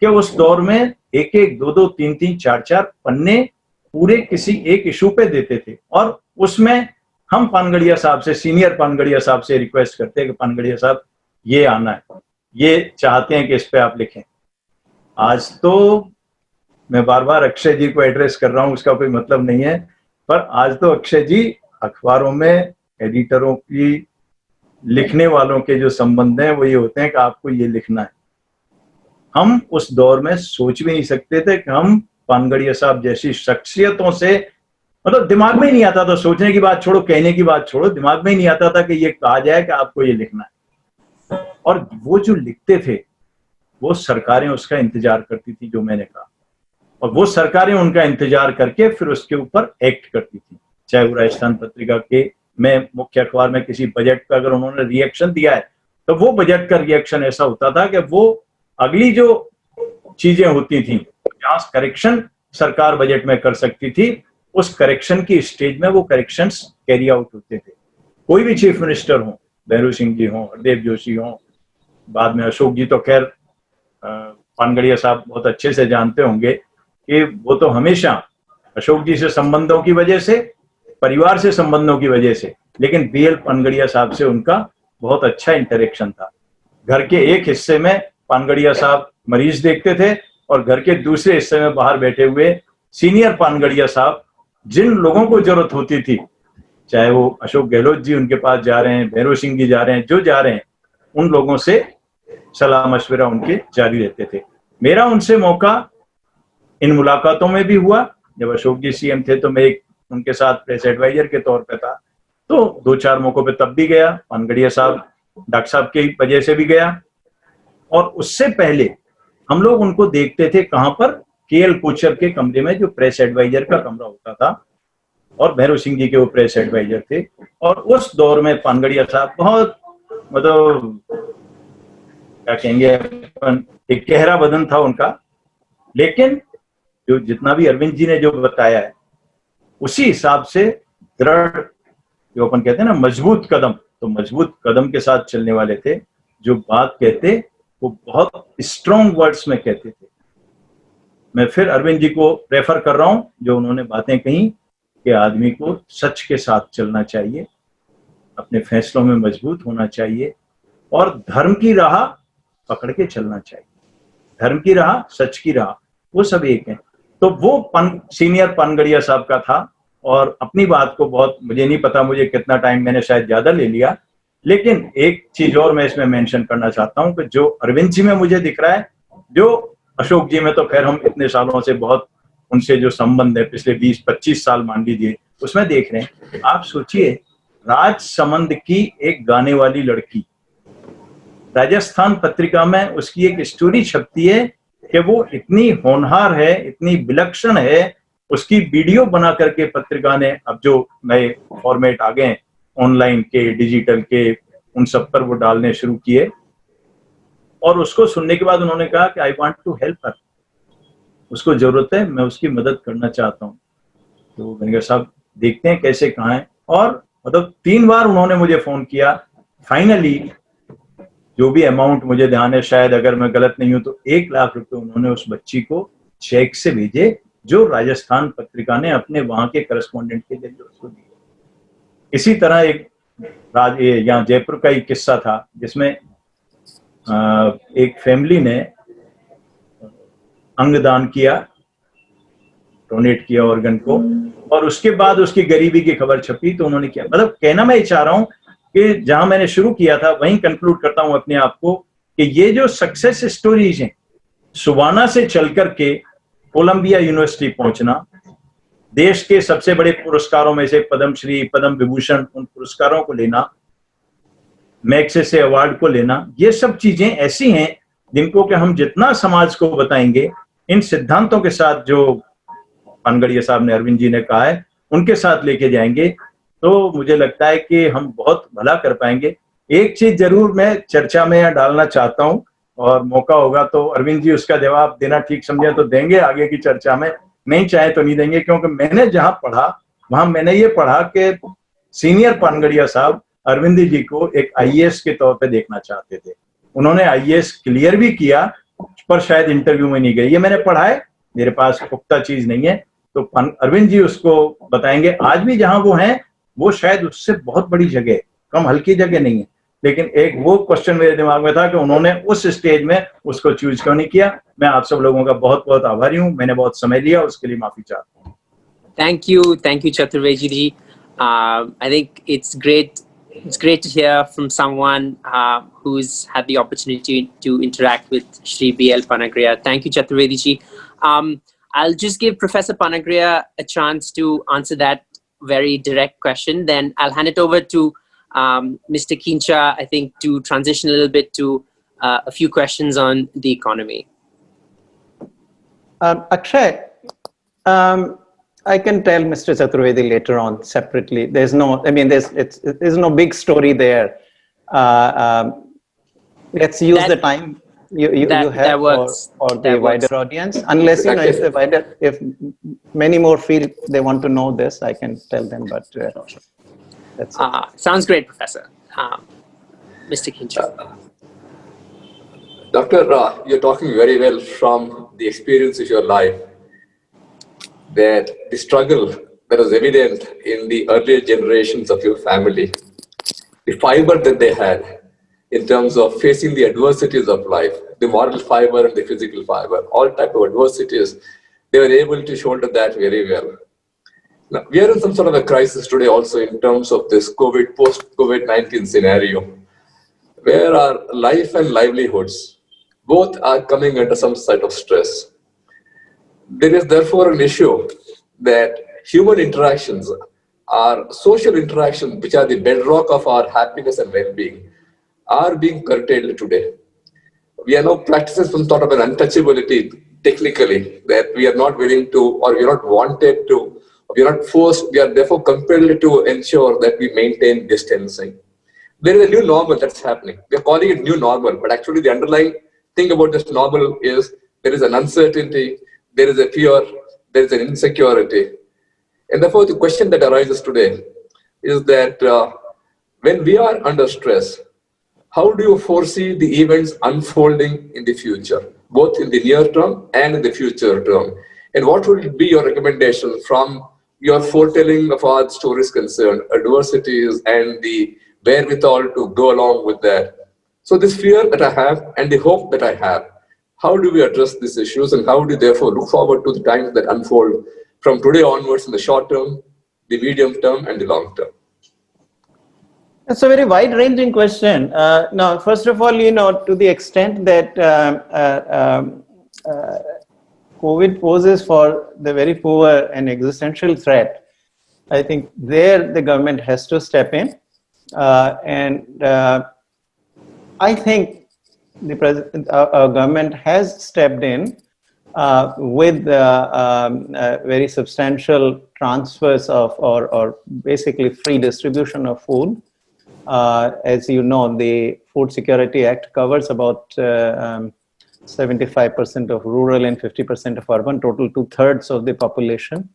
Speaker 3: कि उस दौर में एक एक, दो दो, तीन तीन, चार चार पन्ने पूरे किसी एक इशू पे देते थे, और उसमें हम पानगड़िया साहब से, सीनियर पानगड़िया साहब से रिक्वेस्ट करते हैं कि पानगड़िया साहब ये आना है, ये चाहते हैं कि इस पे आप लिखें। आज तो मैं बार बार अक्षय जी को एड्रेस कर रहा हूं, उसका कोई मतलब नहीं है, पर आज तो अक्षय जी अखबारों में एडिटरों की, लिखने वालों के जो संबंध हैं वो ये होते हैं कि आपको ये लिखना है। हम उस दौर में सोच भी नहीं सकते थे कि हम पानगड़िया साहब जैसी शख्सियतों से, मतलब दिमाग में ही नहीं आता था, सोचने की बात छोड़ो, कहने की बात छोड़ो, दिमाग में ही नहीं आता था कि ये कहा जाए कि आपको ये लिखना है। और वो जो लिखते थे वो सरकारें उसका इंतजार करती थी, जो मैंने कहा, और वो सरकारें उनका इंतजार करके फिर उसके ऊपर एक्ट करती थी। चाहे वो राजस्थान पत्रिका के में मुख्य अखबार में किसी बजट का अगर उन्होंने रिएक्शन दिया है तो वो बजट का रिएक्शन ऐसा होता था कि वो अगली जो चीजें होती थी, जहां करेक्शन सरकार बजट में कर सकती थी, उस करेक्शन की स्टेज में वो करेक्शंस कैरी आउट होते थे। कोई भी चीफ मिनिस्टर हो, भैरू सिंह जी हो, हरदेव जोशी हो, बाद में अशोक जी तो खैर पानगड़िया साहब बहुत अच्छे से जानते होंगे कि वो तो हमेशा अशोक जी से संबंधों की वजह से, परिवार से संबंधों की वजह से, लेकिन बीएल पानगड़िया साहब से उनका बहुत अच्छा इंटरेक्शन था। घर के एक हिस्से में पानगड़िया साहब मरीज देखते थे और घर के दूसरे हिस्से में बाहर बैठे हुए सीनियर पानगड़िया साहब, जिन लोगों को जरूरत होती थी, चाहे वो अशोक गहलोत जी उनके पास जा रहे हैं, भैरू सिंह जी जा रहे हैं, जो जा रहे हैं, उन लोगों से सलाह मशविरा उनके जारी रहते थे। मेरा उनसे मौका इन मुलाकातों में भी हुआ। जब अशोक जी सीएम थे तो मैं एक उनके साथ प्रेस एडवाइजर के तौर पे था, तो दो चार मौकों पे तब भी गया, पानगड़िया साहब, डॉक्टर साहब की वजह से भी गया। और उससे पहले हम लोग उनको देखते थे कहां पर, केएल कोचर के कमरे में, जो प्रेस एडवाइजर का कमरा होता था, और भैरू सिंह जी के वो प्रेस एडवाइजर थे। और उस दौर में पानगड़िया साहब बहुत, मतलब क्या कहेंगे, एक गहरा बदन था उनका, लेकिन जो जितना भी अरविंद जी ने जो बताया है उसी हिसाब से दृढ़, जो अपन कहते हैं ना मजबूत कदम, तो मजबूत कदम के साथ चलने वाले थे। जो बात कहते वो बहुत स्ट्रॉन्ग वर्ड्स में कहते थे। मैं फिर अरविंद जी को रेफर कर रहा हूं, जो उन्होंने बातें कही कि आदमी को सच के साथ चलना चाहिए, अपने फैसलों में मजबूत होना चाहिए और धर्म की राह पकड़ के चलना चाहिए। धर्म की राह, सच की राह, वो सब एक है। तो वो सीनियर पानगड़िया साहब का था। और अपनी बात को बहुत, मुझे नहीं पता मुझे कितना टाइम, मैंने शायद ज्यादा ले लिया, लेकिन एक चीज और मैं इसमें मेंशन करना चाहता हूं कि जो अरविंद जी में मुझे दिख रहा है, जो अशोक जी में तो खैर हम इतने सालों से बहुत उनसे जो संबंध है, पिछले 20-25 साल मान लीजिए, उसमें देख रहे हैं। आप सोचिए, राजसमंद की एक गाने वाली लड़की, राजस्थान पत्रिका में उसकी एक स्टोरी छपती है कि वो इतनी होनहार है, इतनी विलक्षण है, उसकी वीडियो बना करके पत्रिका ने, अब जो नए फॉर्मेट आ गए ऑनलाइन के, डिजिटल के, उन सब पर वो डालने शुरू किए। और उसको सुनने के बाद उन्होंने कहा कि I want to help her, उसको जरूरत है, मैं उसकी मदद करना चाहता हूँ। तो मैंने कहा साहब देखते हैं कैसे, कहाँ है। और मतलब 3 बार उन्होंने मुझे फोन किया। फाइनली जो भी अमाउंट मुझे ध्यान है, शायद अगर मैं गलत नहीं हूं तो 1 लाख रुपए उन्होंने उस बच्ची को चेक से भेजे, जो राजस्थान पत्रिका ने अपने वहां के करस्पॉन्डेंट के जरिए उसको दिए। इसी तरह एक यहाँ जयपुर का एक किस्सा था, जिसमें एक फैमिली ने अंगदान किया डोनेट किया ऑर्गन को, और उसके बाद उसकी गरीबी की खबर छपी तो उन्होंने किया। मतलब कहना मैं ये चाह रहा हूँ कि जहां मैंने शुरू किया था वहीं कंक्लूड करता हूं अपने आप को, कि ये जो सक्सेस स्टोरीज हैं, सुवाना से चल करके कोलंबिया यूनिवर्सिटी पहुंचना, देश के सबसे बड़े पुरस्कारों में से पद्मश्री, पद्म विभूषण, उन पुरस्कारों को लेना, मैग्सेसे अवार्ड को लेना, ये सब चीजें ऐसी हैं जिनको कि हम जितना समाज को बताएंगे, इन सिद्धांतों के साथ जो पानगड़िया साहब ने, अरविंद जी ने कहा है, उनके साथ लेके जाएंगे, तो मुझे लगता है कि हम बहुत भला कर पाएंगे। एक चीज जरूर मैं चर्चा में डालना चाहता हूं, और मौका होगा तो अरविंद जी उसका जवाब देना ठीक समझे तो देंगे आगे की चर्चा में, नहीं चाहे तो नहीं देंगे, क्योंकि मैंने जहां पढ़ा वहां मैंने ये पढ़ा कि सीनियर पानगड़िया साहब अरविंद जी को एक आईएएस के तौर पे देखना चाहते थे। उन्होंने आईएएस क्लियर भी किया, पर शायद इंटरव्यू में नहीं गए। ये मैंने पढ़ा है, मेरे पास पुख्ता चीज नहीं है, तो अरविंद जी उसको बताएंगे। आज भी जहां वो हैं, वो शायद उससे बहुत बड़ी जगह, कम हल्की जगह नहीं है, लेकिन एक वो क्वेश्चन मेरे दिमाग में था कि उन्होंने उस स्टेज में उसको चूज क्यों नहीं किया। मैं आप सब लोगों का बहुत बहुत आभारी हूं, मैंने बहुत समय लिया, उसके लिए माफी चाहता हूं।
Speaker 1: Thank you, Chaturvedi ji. I think it's great. It's great to hear from someone who's had the opportunity to interact with Shri B.L. Panagariya. Thank you, Chaturvedi ji. I'll just give Professor Panagariya a chance to answer that very direct question. Then I'll hand it over to Mr. Kincha, I think, to transition a little bit to a few questions on the economy.
Speaker 2: Akshay, I can tell Mr. Chaturvedi later on separately. There's no, I mean, there's no big story there. Let's use the time you have for the wider audience. Unless, you know, if many more feel they want to know this, I can tell them, but that's it.
Speaker 1: Sounds great, Professor. Mr. Kincha.
Speaker 4: Doctor, you're talking very well from the experience of your life, that the struggle that was evident in the earlier generations of your family, the fiber that they had in terms of facing the adversities of life, the moral fiber and the physical fiber, all type of adversities, they were able to shoulder that very well. Now, we are in some sort of a crisis today also in terms of this post-COVID-19 scenario, where our life and livelihoods both are coming under some sort of stress. There is therefore an issue that human interactions, our social interactions, which are the bedrock of our happiness and well-being, are being curtailed today. We are now practicing some sort of an untouchability technically, that we are not willing to, or we are not wanted to, or we are not forced, we are therefore compelled to ensure that we maintain distancing. There is a new normal that's happening. We are calling it new normal, but actually the underlying thing about this normal is there is an uncertainty, there is a fear, there is an insecurity. And therefore the question that arises today is that when we are under stress, how do you foresee the events unfolding in the future, both in the near term and in the future term? And what would be your recommendation from your foretelling of our stories concerned, adversities and the wherewithal to go along with that? So this fear that I have and the hope that I have, how do we address these issues, and how do you therefore look forward to the times that unfold from today onwards in the short term, the medium term and the long term?
Speaker 2: It's a very wide-ranging question. Now, first of all, you know, to the extent that COVID poses for the very poor an existential threat, I think there the government has to step in. I think our government has stepped in with very substantial transfers of, or basically free distribution of food. As you know, the Food Security Act covers about 75% of rural and 50% of urban, total 2/3 of the population.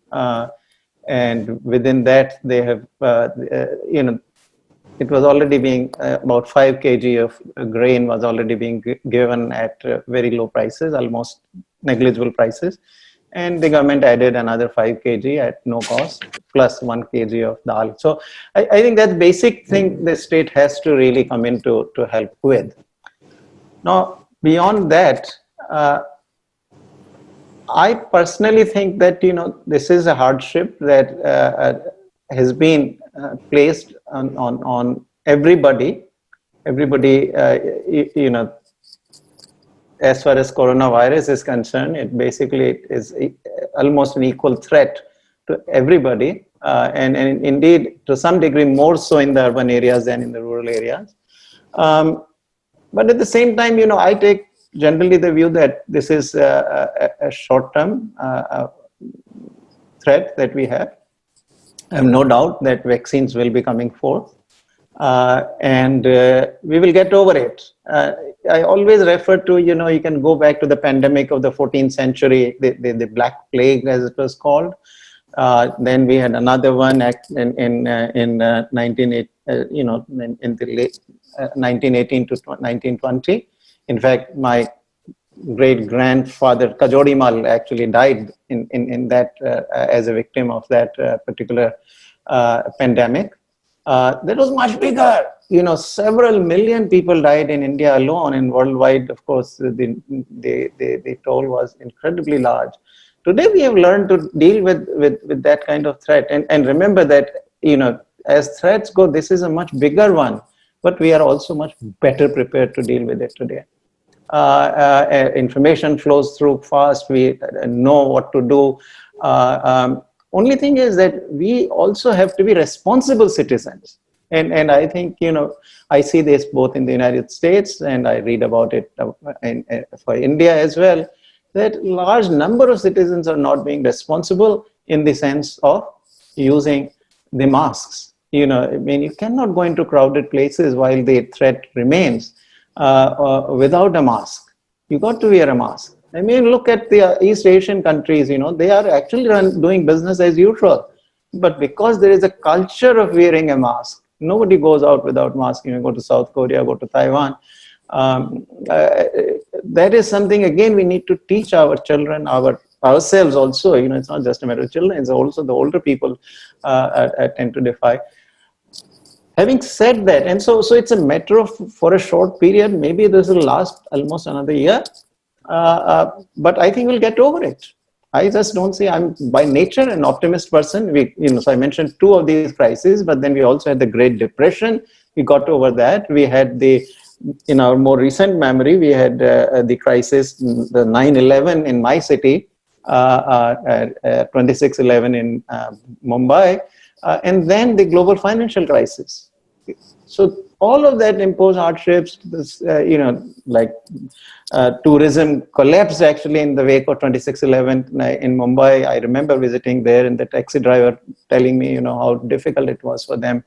Speaker 2: And within that, they have, you know, it was already being about 5 kg of grain was already being given at very low prices, almost negligible prices. And the government added another 5 kg at no cost, plus 1 kg of dal. So I think that basic thing the state has to really come in to help with. Now, beyond that, I personally think that this is a hardship that has been placed on everybody. Everybody, as far as coronavirus is concerned, it basically is almost an equal threat to everybody, and indeed to some degree more so in the urban areas than in the rural areas. But at the same time, I take generally the view that this is a short-term threat that we have. I have no doubt that vaccines will be coming forth, and we will get over it. I always refer to, you can go back to the pandemic of the 14th century, the Black Plague, as it was called. Then we had another one in in the late 1918 to 1920. In fact, my great grandfather Kajori Mal actually died in that as a victim of that particular pandemic. That was much bigger. Several million people died in India alone, and worldwide, of course, the toll was incredibly large. Today, we have learned to deal with that kind of threat, and remember that as threats go, this is a much bigger one, but we are also much better prepared to deal with it today. Information flows through fast. We know what to do. Only thing is that we also have to be responsible citizens. And I think, I see this both in the United States, and I read about it for India as well, that large number of citizens are not being responsible in the sense of using the masks. I mean, you cannot go into crowded places while the threat remains without a mask. You got to wear a mask. I mean, look at the East Asian countries, they are actually doing business as usual. But because there is a culture of wearing a mask, nobody goes out without mask. Go to South Korea, go to Taiwan. That is something, again, we need to teach our children, ourselves also. It's not just a matter of children, it's also the older people tend to defy. Having said that, and so it's a matter of, for a short period, maybe this will last almost another year, but I think we'll get over it. I just don't see, I'm by nature an optimist person. So I mentioned two of these crises, but then we also had the Great Depression. We got over that. We had in our more recent memory, we had the crisis, the 9/11 in my city, 26/11 in Mumbai, and then the global financial crisis. So all of that imposed hardships. Tourism collapsed actually in the wake of 26/11 in Mumbai. I remember visiting there, and the taxi driver telling me, how difficult it was for them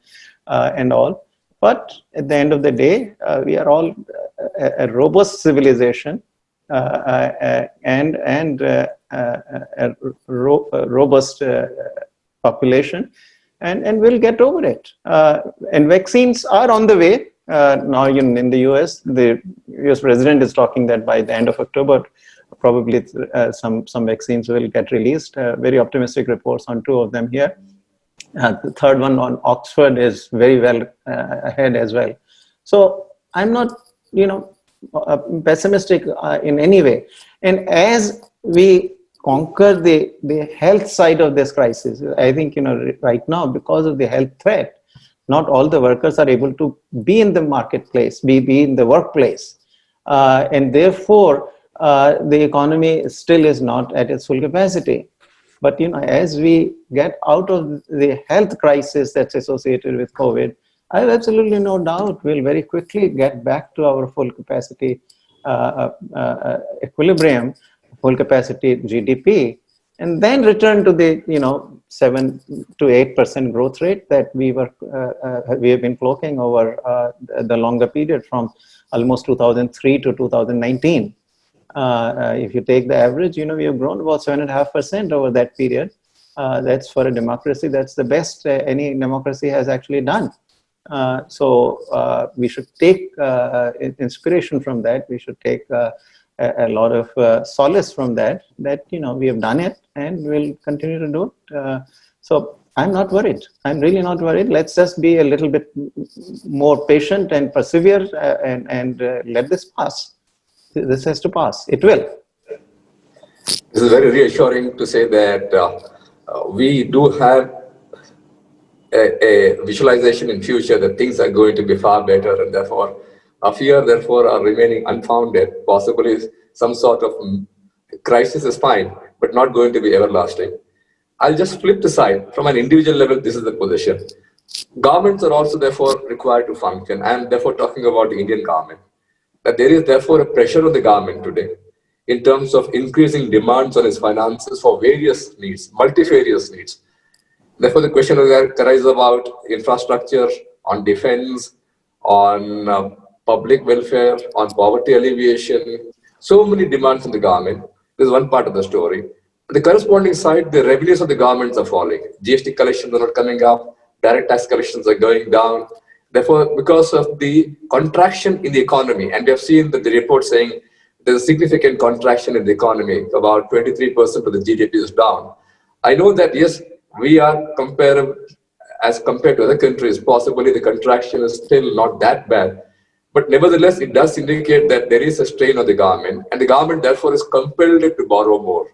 Speaker 2: and all. But at the end of the day, we are all a robust civilization and a robust population, and we'll get over it. And vaccines are on the way. Now in the US, the US president is talking that by the end of October, probably some vaccines will get released. Very optimistic reports on two of them here. The third one on Oxford is very well ahead as well. So I'm not, pessimistic in any way. And as we conquer the health side of this crisis, I think, right now, because of the health threat, not all the workers are able to be in the marketplace, be in the workplace. And therefore, the economy still is not at its full capacity. But as we get out of the health crisis that's associated with COVID, I have absolutely no doubt we'll very quickly get back to our full capacity equilibrium, full capacity GDP, and then return to the 7 to 8% growth rate that we have been clocking over the longer period from almost 2003 to 2019. If you take the average, we have grown about 7.5% over that period. That's for a democracy. That's the best any democracy has actually done. So we should take inspiration from that. We should take a lot of solace from that we have done it and we'll continue to do it. So I'm not worried. I'm really not worried. Let's just be a little bit more patient and persevere and let this pass. This has to pass. It will.
Speaker 4: This is very reassuring to say that we do have a visualization in future that things are going to be far better, and therefore our fear therefore are remaining unfounded. Possibly some sort of crisis is fine, but not going to be everlasting. I'll just flip the side. From an individual level, this is the position. Governments are also therefore required to function. I am therefore talking about the Indian government. That there is therefore a pressure on the government today in terms of increasing demands on its finances for various needs, multifarious needs. Therefore, the question arises about infrastructure, on defense, on public welfare, on poverty alleviation. So many demands from the government. This is one part of the story. The corresponding side, the revenues of the governments are falling. GST collections are not coming up. Direct tax collections are going down. Therefore, because of the contraction in the economy, and we have seen that the report saying there's a significant contraction in the economy, about 23% of the GDP is down. I know that, yes, we are comparable as compared to other countries. Possibly the contraction is still not that bad. But nevertheless, it does indicate that there is a strain on the government, and the government therefore is compelled to borrow more.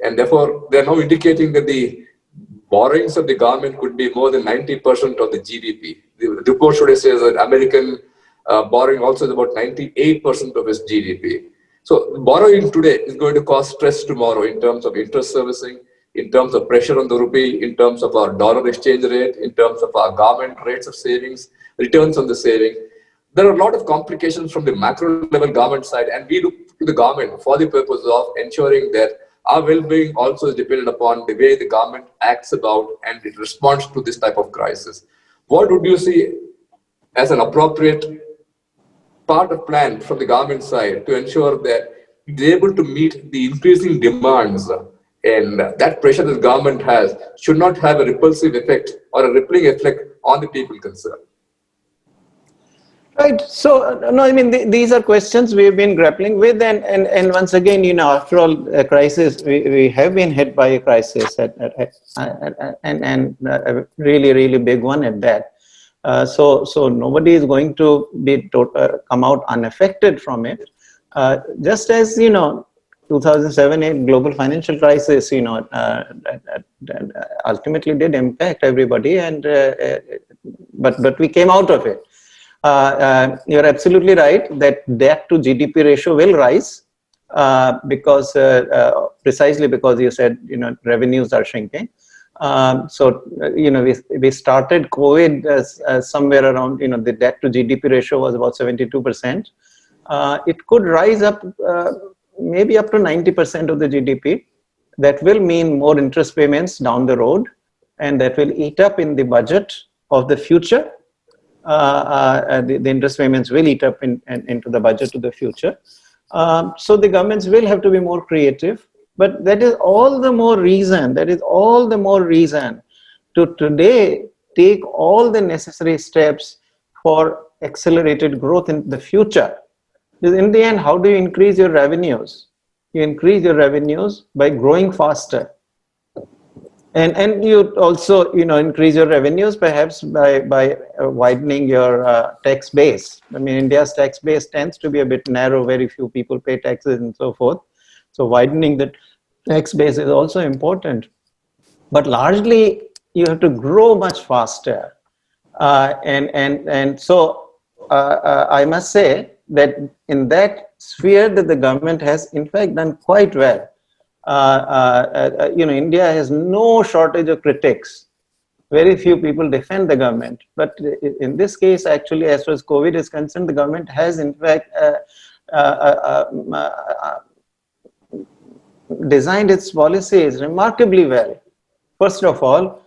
Speaker 4: And therefore, they are now indicating that the borrowings of the government could be more than 90% of the GDP. The report today says that American borrowing also is about 98% of its GDP. So borrowing today is going to cause stress tomorrow in terms of interest servicing, in terms of pressure on the rupee, in terms of our dollar exchange rate, in terms of our government rates of savings, returns on the saving. There are a lot of complications from the macro level government side, and we look to the government for the purpose of ensuring that our well-being also is dependent upon the way the government acts about and it responds to this type of crisis. What would you see as an appropriate part of plan from the government side to ensure that they're able to meet the increasing demands, and that pressure that the government has should not have a repulsive effect or a rippling effect on the people concerned?
Speaker 2: Right. So, no, I mean, these are questions we've been grappling with. And once again, you know, after all, a crisis, we have been hit by a crisis and a really, really big one at that. So nobody is going to be come out unaffected from it. Just as, you know, 2007-8 global financial crisis, you know, ultimately did impact everybody, and but we came out of it. You're absolutely right that debt to GDP ratio will rise because precisely because you said, you know, revenues are shrinking. So you know, we started COVID as somewhere around, you know, the debt to GDP ratio was about 72%. It could rise up maybe up to 90% of the GDP. That will mean more interest payments down the road, and that will eat up in the budget of the future. The interest payments will eat up into the budget of the future. So the governments will have to be more creative, but that is all the more reason, to today take all the necessary steps for accelerated growth in the future. Because in the end, how do you increase your revenues? You increase your revenues by growing faster. And you also, you know, increase your revenues perhaps by widening your tax base. I mean, India's tax base tends to be a bit narrow. Very few people pay taxes and so forth. So widening the tax base is also important. But largely, you have to grow much faster. So I must say that in that sphere that the government has in fact done quite well. You know, India has no shortage of critics. Very few people defend the government, but in this case, actually, as far as COVID is concerned, the government has in fact designed its policies remarkably well. First of all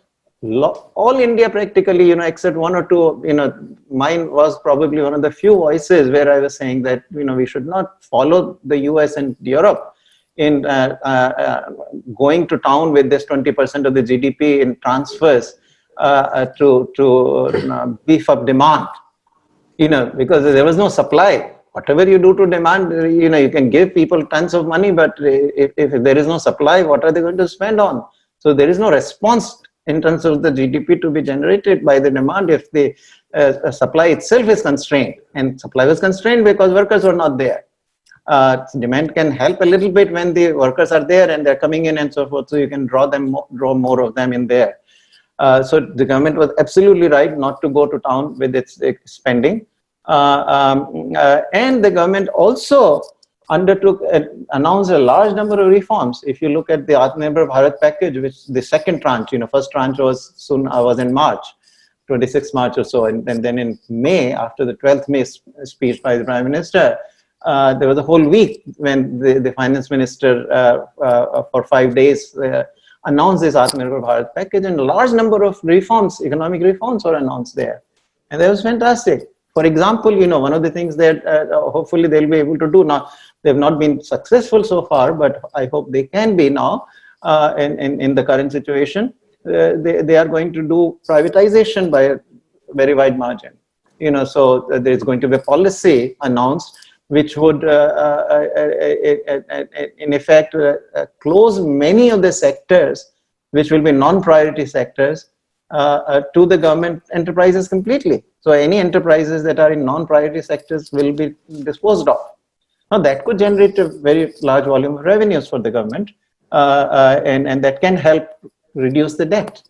Speaker 2: India practically, you know, except one or two, you know, mine was probably one of the few voices where I was saying that, you know, we should not follow the US and Europe in going to town with this 20% of the GDP in transfers to beef up demand, you know, because there was no supply. Whatever you do to demand, you know, you can give people tons of money, but if there is no supply, what are they going to spend on? So there is no response in terms of the GDP to be generated by the demand if the supply itself is constrained. And supply was constrained because workers were not there. Demand can help a little bit when the workers are there and they're coming in and so forth, so you can draw more of them in there. So the government was absolutely right not to go to town with its spending. And the government also announced a large number of reforms. If you look at the Atmanirbhar Bharat package, which the second tranche, first tranche was in March, 26th March or so, and then in May, after the 12th May speech by the Prime Minister, there was a whole week when the finance minister for 5 days announced this Atmanirbhar Bharat package, and a large number of reforms, economic reforms, were announced there, and that was fantastic. For example, one of the things that hopefully they'll be able to do now, they've not been successful so far, but I hope they can be now in the current situation. They are going to do privatization by a very wide margin. So there's going to be a policy announced which would, in effect, close many of the sectors which will be non-priority sectors to the government enterprises completely. So any enterprises that are in non-priority sectors will be disposed of. Now that could generate a very large volume of revenues for the government, and that can help reduce the debt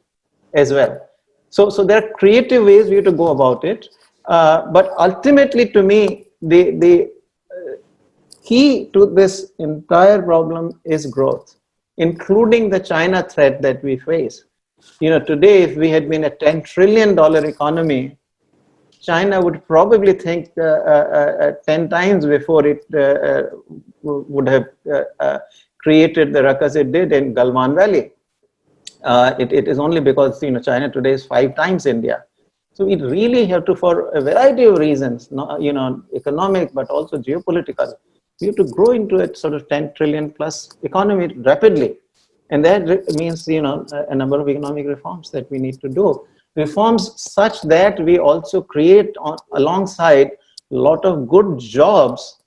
Speaker 2: as well. So there are creative ways we have to go about it, but ultimately, to me, the key to this entire problem is growth, including the China threat that we face. Today, if we had been a $10 trillion economy, China would probably think 10 times before it would have created the ruckus it did in Galwan Valley. It is only because China today is 5 times India. So we really have to, for a variety of reasons, economic but also geopolitical, we have to grow into a sort of 10 trillion plus economy rapidly. And that means, a number of economic reforms that we need to do. Reforms such that we also create alongside a lot of good jobs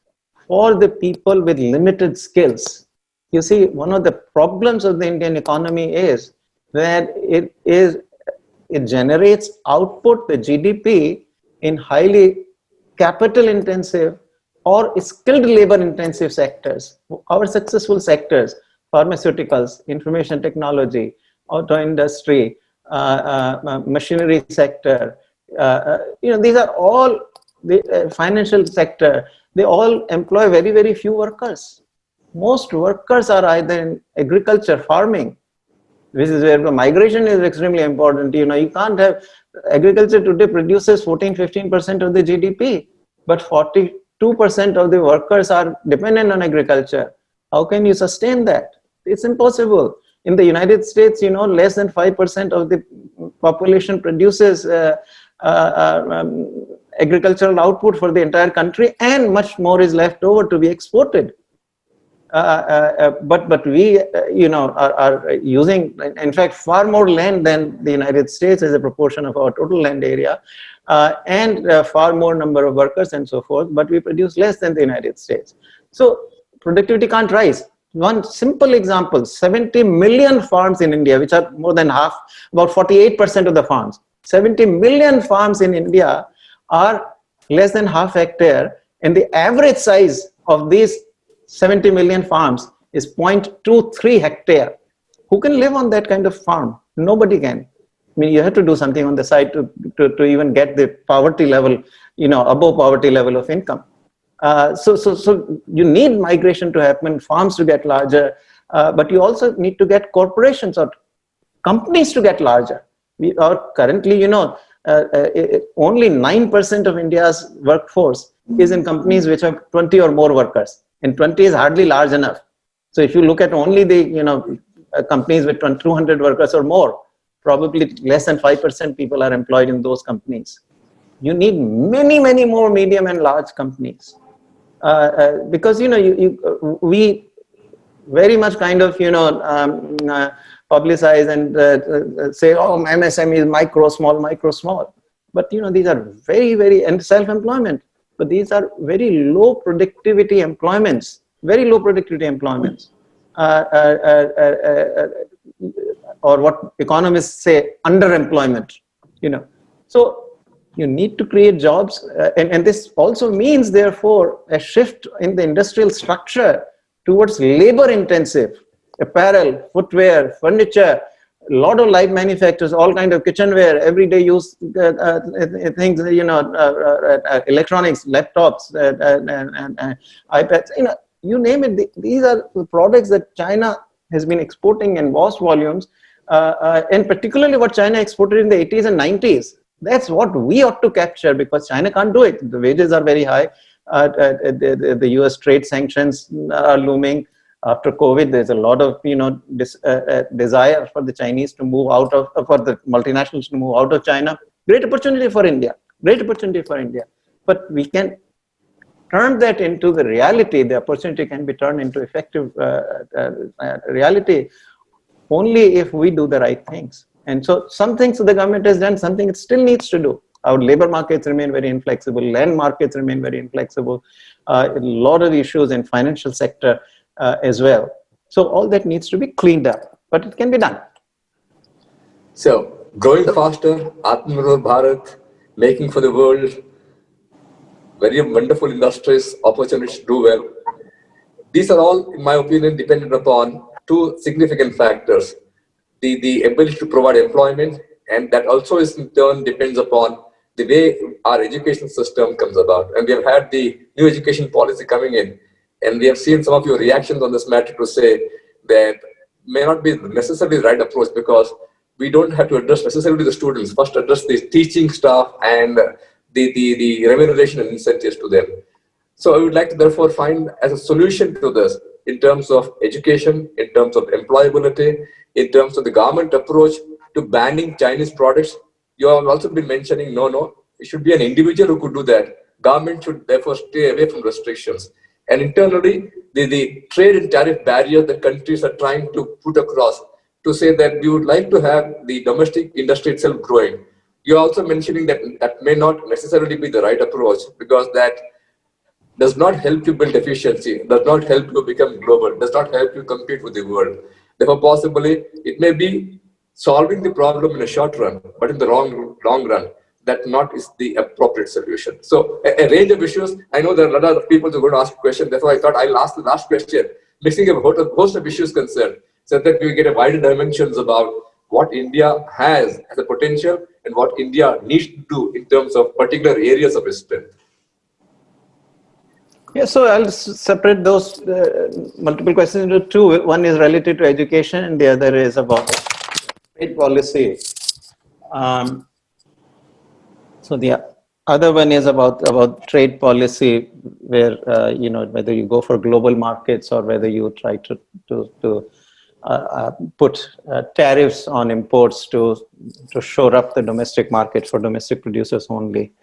Speaker 2: for the people with limited skills. You see, one of the problems of the Indian economy is that it generates output, the GDP, in highly capital intensive or skilled labor intensive sectors. Our successful sectors, pharmaceuticals, information technology, auto industry, machinery sector, these are all the financial sector. They all employ very, very few workers. Most workers are either in agriculture, farming. This is where the migration is extremely important. You can't have agriculture today produces 14-15% of the GDP, but 42% of the workers are dependent on agriculture. How can you sustain that? It's impossible. In the United States, less than 5% of the population produces agricultural output for the entire country, and much more is left over to be exported. But we, are using, in fact, far more land than the United States as a proportion of our total land area, and far more number of workers and so forth, but we produce less than the United States. So productivity can't rise. One simple example, 70 million farms in India, which are more than half, about 48% of the farms. 70 million farms in India are less than half hectare, and the average size of these 70 million farms is 0.23 hectare. Who can live on that kind of farm? Nobody can. I mean, you have to do something on the side to even get the poverty level, above poverty level of income. So you need migration to happen, farms to get larger, but you also need to get corporations or companies to get larger. We are currently, only 9% of India's workforce is in companies which have 20 or more workers, and 20 is hardly large enough. So if you look at only the companies with 200 workers or more, probably less than 5% people are employed in those companies. You need many, many more medium and large companies, because we very much kind of publicize and say, oh, MSME is micro, small. But these are very, very, and self-employment. But these are very low productivity employments, or what economists say, underemployment. So You need to create jobs, and this also means, therefore, a shift in the industrial structure towards labor-intensive apparel, footwear, furniture, a lot of light manufacturers, all kind of kitchenware, everyday use things, electronics, laptops, and iPads, you name it. These are the products that China has been exporting in vast volumes, and particularly what China exported in the 80s and 90s. That's what we ought to capture, because China can't do it. The wages are very high. The US trade sanctions are looming. After COVID, there's a lot of desire for the Chinese to move out of, for the multinationals to move out of China. Great opportunity for India. Great opportunity for India. But we can turn that into the reality. The opportunity can be turned into effective reality only if we do the right things. And so some things the government has done, something it still needs to do. Our labor markets remain very inflexible, land markets remain very inflexible, a lot of issues in financial sector as well. So all that needs to be cleaned up, but it can be done.
Speaker 4: So growing faster, Atmanirbhar Bharat, making for the world, very wonderful industries, opportunities to do well. These are all, in my opinion, dependent upon two significant factors. The ability to provide employment, and that also is in turn depends upon the way our education system comes about. And we have had the new education policy coming in, and we have seen some of your reactions on this matter to say that may not be necessarily the right approach, because we don't have to address necessarily the students, first address the teaching staff and the remuneration and incentives to them. So I would like to therefore find as a solution to this, in terms of education, in terms of employability, in terms of the government approach to banning Chinese products. You have also been mentioning, no, it should be an individual who could do that. Government should therefore stay away from restrictions. And internally, the trade and tariff barrier that countries are trying to put across to say that we would like to have the domestic industry itself growing. You're also mentioning that that may not necessarily be the right approach, because that does not help you build efficiency, does not help you become global, does not help you compete with the world. Therefore, possibly, it may be solving the problem in a short run, but in the long run, that not is the appropriate solution. So, a range of issues. I know there are a lot of people who are going to ask questions. Therefore, I thought I'll ask the last question, mixing a host of issues concerned, so that we get a wider dimensions about what India has as a potential and what India needs to do in terms of particular areas of its strength.
Speaker 2: Yeah, so I'll separate those multiple questions into two. One is related to education, and the other is about trade policy. So the other one is about trade policy, where whether you go for global markets or whether you try to put tariffs on imports to shore up the domestic market for domestic producers only.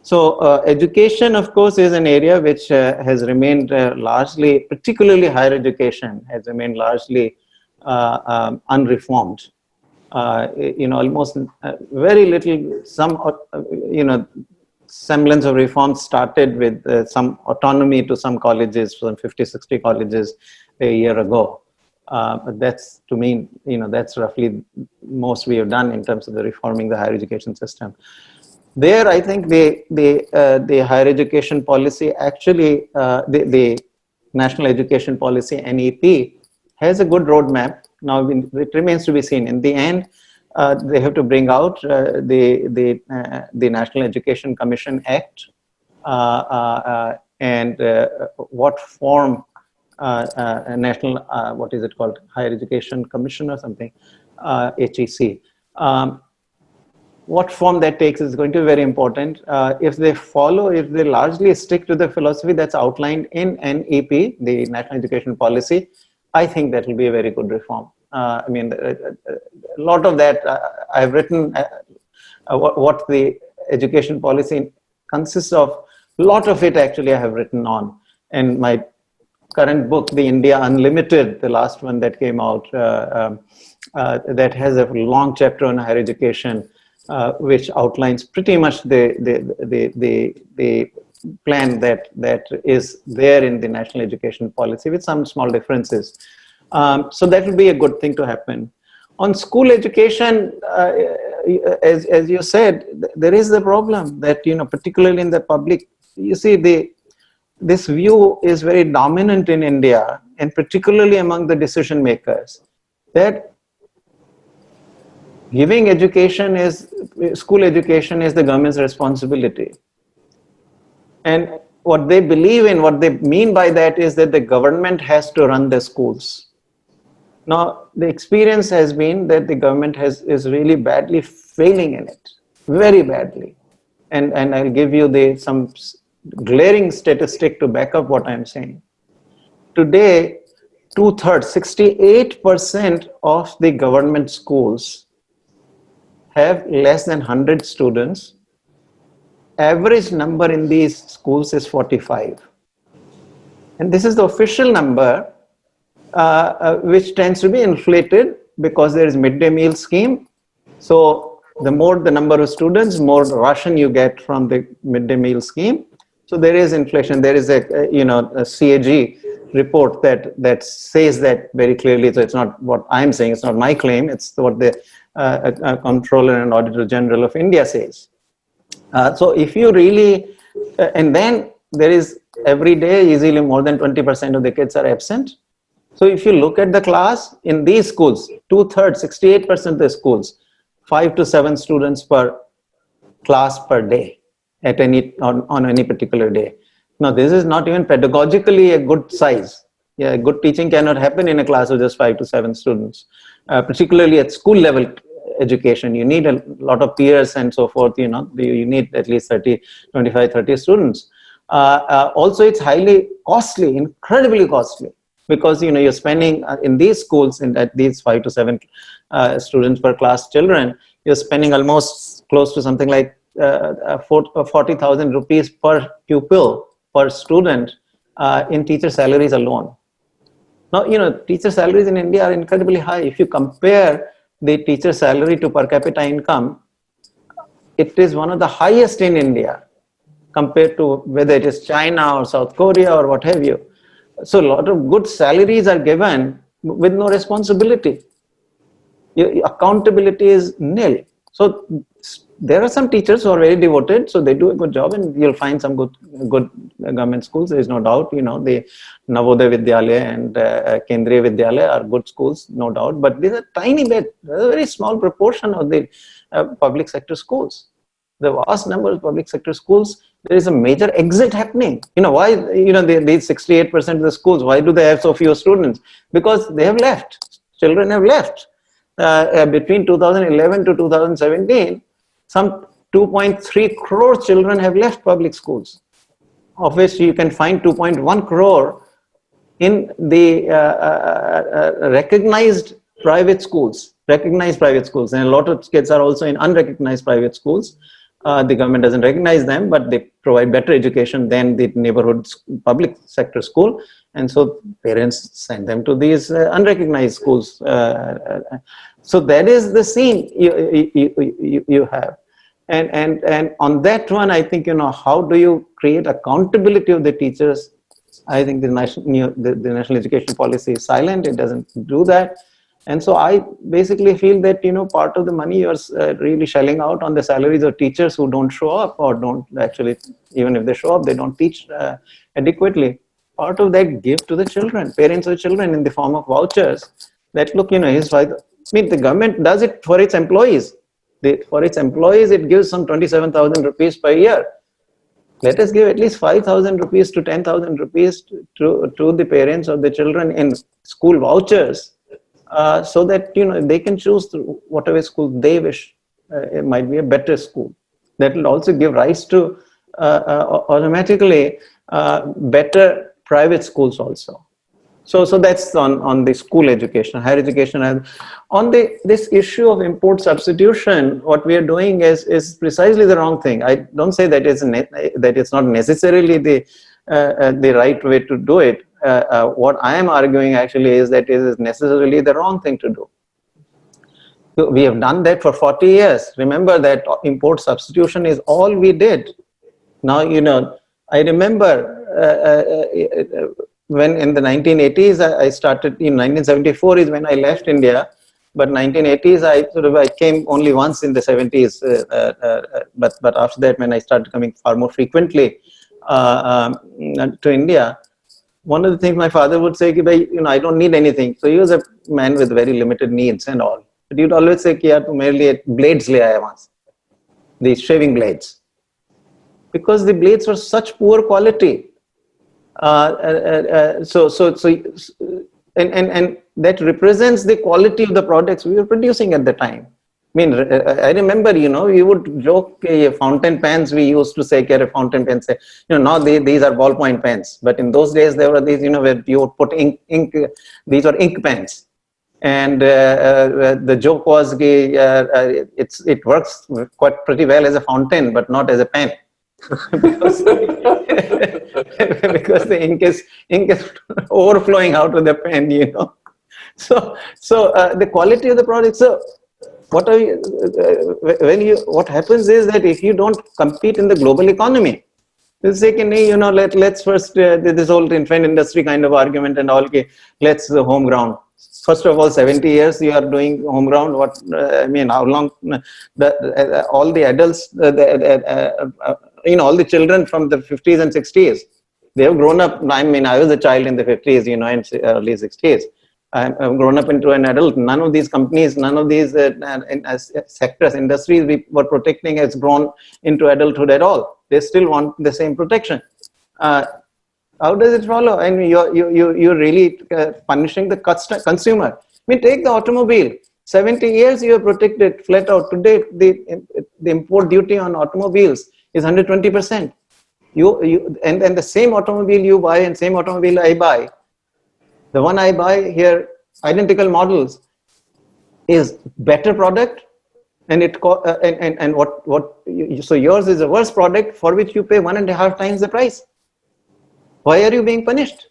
Speaker 2: So education, of course, is an area which has remained largely, particularly higher education, has remained largely unreformed. Almost very little, semblance of reform started with some autonomy to some colleges, some 50, 60 colleges a year ago. But that's, to me, that's roughly most we have done in terms of the reforming the higher education system. There, I think the higher education policy, actually, the National Education Policy, NEP, has a good roadmap. Now, it remains to be seen. In the end, they have to bring out the National Education Commission Act, and what form national, what is it called, Higher Education Commission or something, HEC. What form that takes is going to be very important. If they largely stick to the philosophy that's outlined in NEP, the National Education Policy, I think that will be a very good reform. I mean, a lot of that, I've written what the education policy consists of. A lot of it, actually, I have written on. And my current book, The India Unlimited, the last one that came out, that has a long chapter on higher education, which outlines pretty much the plan that is there in the National Education Policy, with some small differences. So that will be a good thing to happen. On school education, as you said, there is the problem that, particularly in the public, you see, this view is very dominant in India, and particularly among the decision makers, that giving school education is the government's responsibility. And what they believe in, what they mean by that is that the government has to run the schools. Now, the experience has been that the government is really badly failing in it, very badly. And I'll give you some glaring statistic to back up what I'm saying. Today, 2/3, 68% of the government schools have less than 100 students. Average number in these schools is 45. And this is the official number, which tends to be inflated because there is midday meal scheme. So the more the number of students, more ration you get from the midday meal scheme. So there is inflation. There is a CAG report that says that very clearly. So it's not what I'm saying. It's not my claim. It's what the Comptroller and Auditor General of India says. So if you really, and then there is every day easily more than 20% of the kids are absent. So if you look at the class in these schools, 2/3, 68% of the schools, 5 to 7 students per class per day at on any particular day. Now this is not even pedagogically a good size. Yeah, good teaching cannot happen in a class of just 5 to 7 students, particularly at school level education. You need a lot of peers and so forth. You need at least 25, 30 students. Also, it's highly costly, incredibly costly, because you're spending in these schools, at these 5 to 7 students per class children, you're spending almost close to something like 40,000 rupees per pupil per student in teacher salaries alone. Now, teacher salaries in India are incredibly high. If you compare the teacher salary to per capita income, it is one of the highest in India compared to whether it is China or South Korea or what have you. So a lot of good salaries are given with no responsibility. Accountability is nil. So there are some teachers who are very devoted, so they do a good job, and you'll find some good government schools. There is no doubt. The Navodaya Vidyalaya and Kendriya Vidyalaya are good schools, no doubt. But these are tiny bit, a very small proportion of the public sector schools. The vast number of public sector schools, there is a major exit happening. Why? These 68% of the schools, why do they have so few students? Because they have left. Children have left. Between 2011 to 2017, some 2.3 crore children have left public schools, of which you can find 2.1 crore in the recognized private schools. And a lot of kids are also in unrecognized private schools. The government doesn't recognize them, but they provide better education than the neighborhood public sector school. And so parents send them to these unrecognized schools. So that is the scene you have. And on that one, I think, how do you create accountability of the teachers? I think the national education policy is silent. It doesn't do that. And so I basically feel that, part of the money you're really shelling out on the salaries of teachers who don't show up, or don't actually, even if they show up, they don't teach adequately. Part of that give to the children, parents of children, in the form of vouchers. That look, the government does it for its employees. For its employees, it gives some 27,000 rupees per year. Let us give at least 5,000 rupees to 10,000 rupees to the parents of the children in school vouchers. So that they can choose whatever school they wish. It might be a better school. That will also give rise to automatically better private schools also. So that's on the school education, higher education. On this issue of import substitution, what we are doing is precisely the wrong thing. I don't say that it's not necessarily the right way to do it. What I am arguing actually is that it is necessarily the wrong thing to do. So we have done that for 40 years. Remember that import substitution is all we did. Now, I remember when in the 1980s I started, in 1974 is when I left India. But 1980s, I came only once in the 70s. But after that, when I started coming far more frequently to India, one of the things my father would say, I don't need anything. So he was a man with very limited needs and all. But he'd always say, "Kiya, tu mere liye blades le aaya once." These shaving blades, because the blades were such poor quality. And that represents the quality of the products we were producing at the time. I mean, I remember, we would joke fountain pens. We used to say, "Kya fountain pens?" Now these are ballpoint pens. But in those days, there were these, where you would put ink. These were ink pens. And the joke was, it works quite pretty well as a fountain, but not as a pen. because, because the ink is overflowing out of the pen, So the quality of the product. So what happens is that if you don't compete in the global economy, you say, let's first this whole infant industry kind of argument and all. Let's home ground. First of all, 70 years you are doing home ground. How long? All the adults, all the children from the 50s and 60s, they have grown up. I was a child in the 50s, and early 60s. I've grown up into an adult. None of these companies, none of these sectors, industries we were protecting has grown into adulthood at all. They still want the same protection. How does it follow? And you're really punishing the consumer. Take the automobile. 70 years you are protected flat out. Today, the import duty on automobiles is 120%. And the same automobile you buy and same automobile I buy, the one I buy here, identical models, is better product, and so yours is a worse product for which you pay 1.5 times the price. Why are you being punished?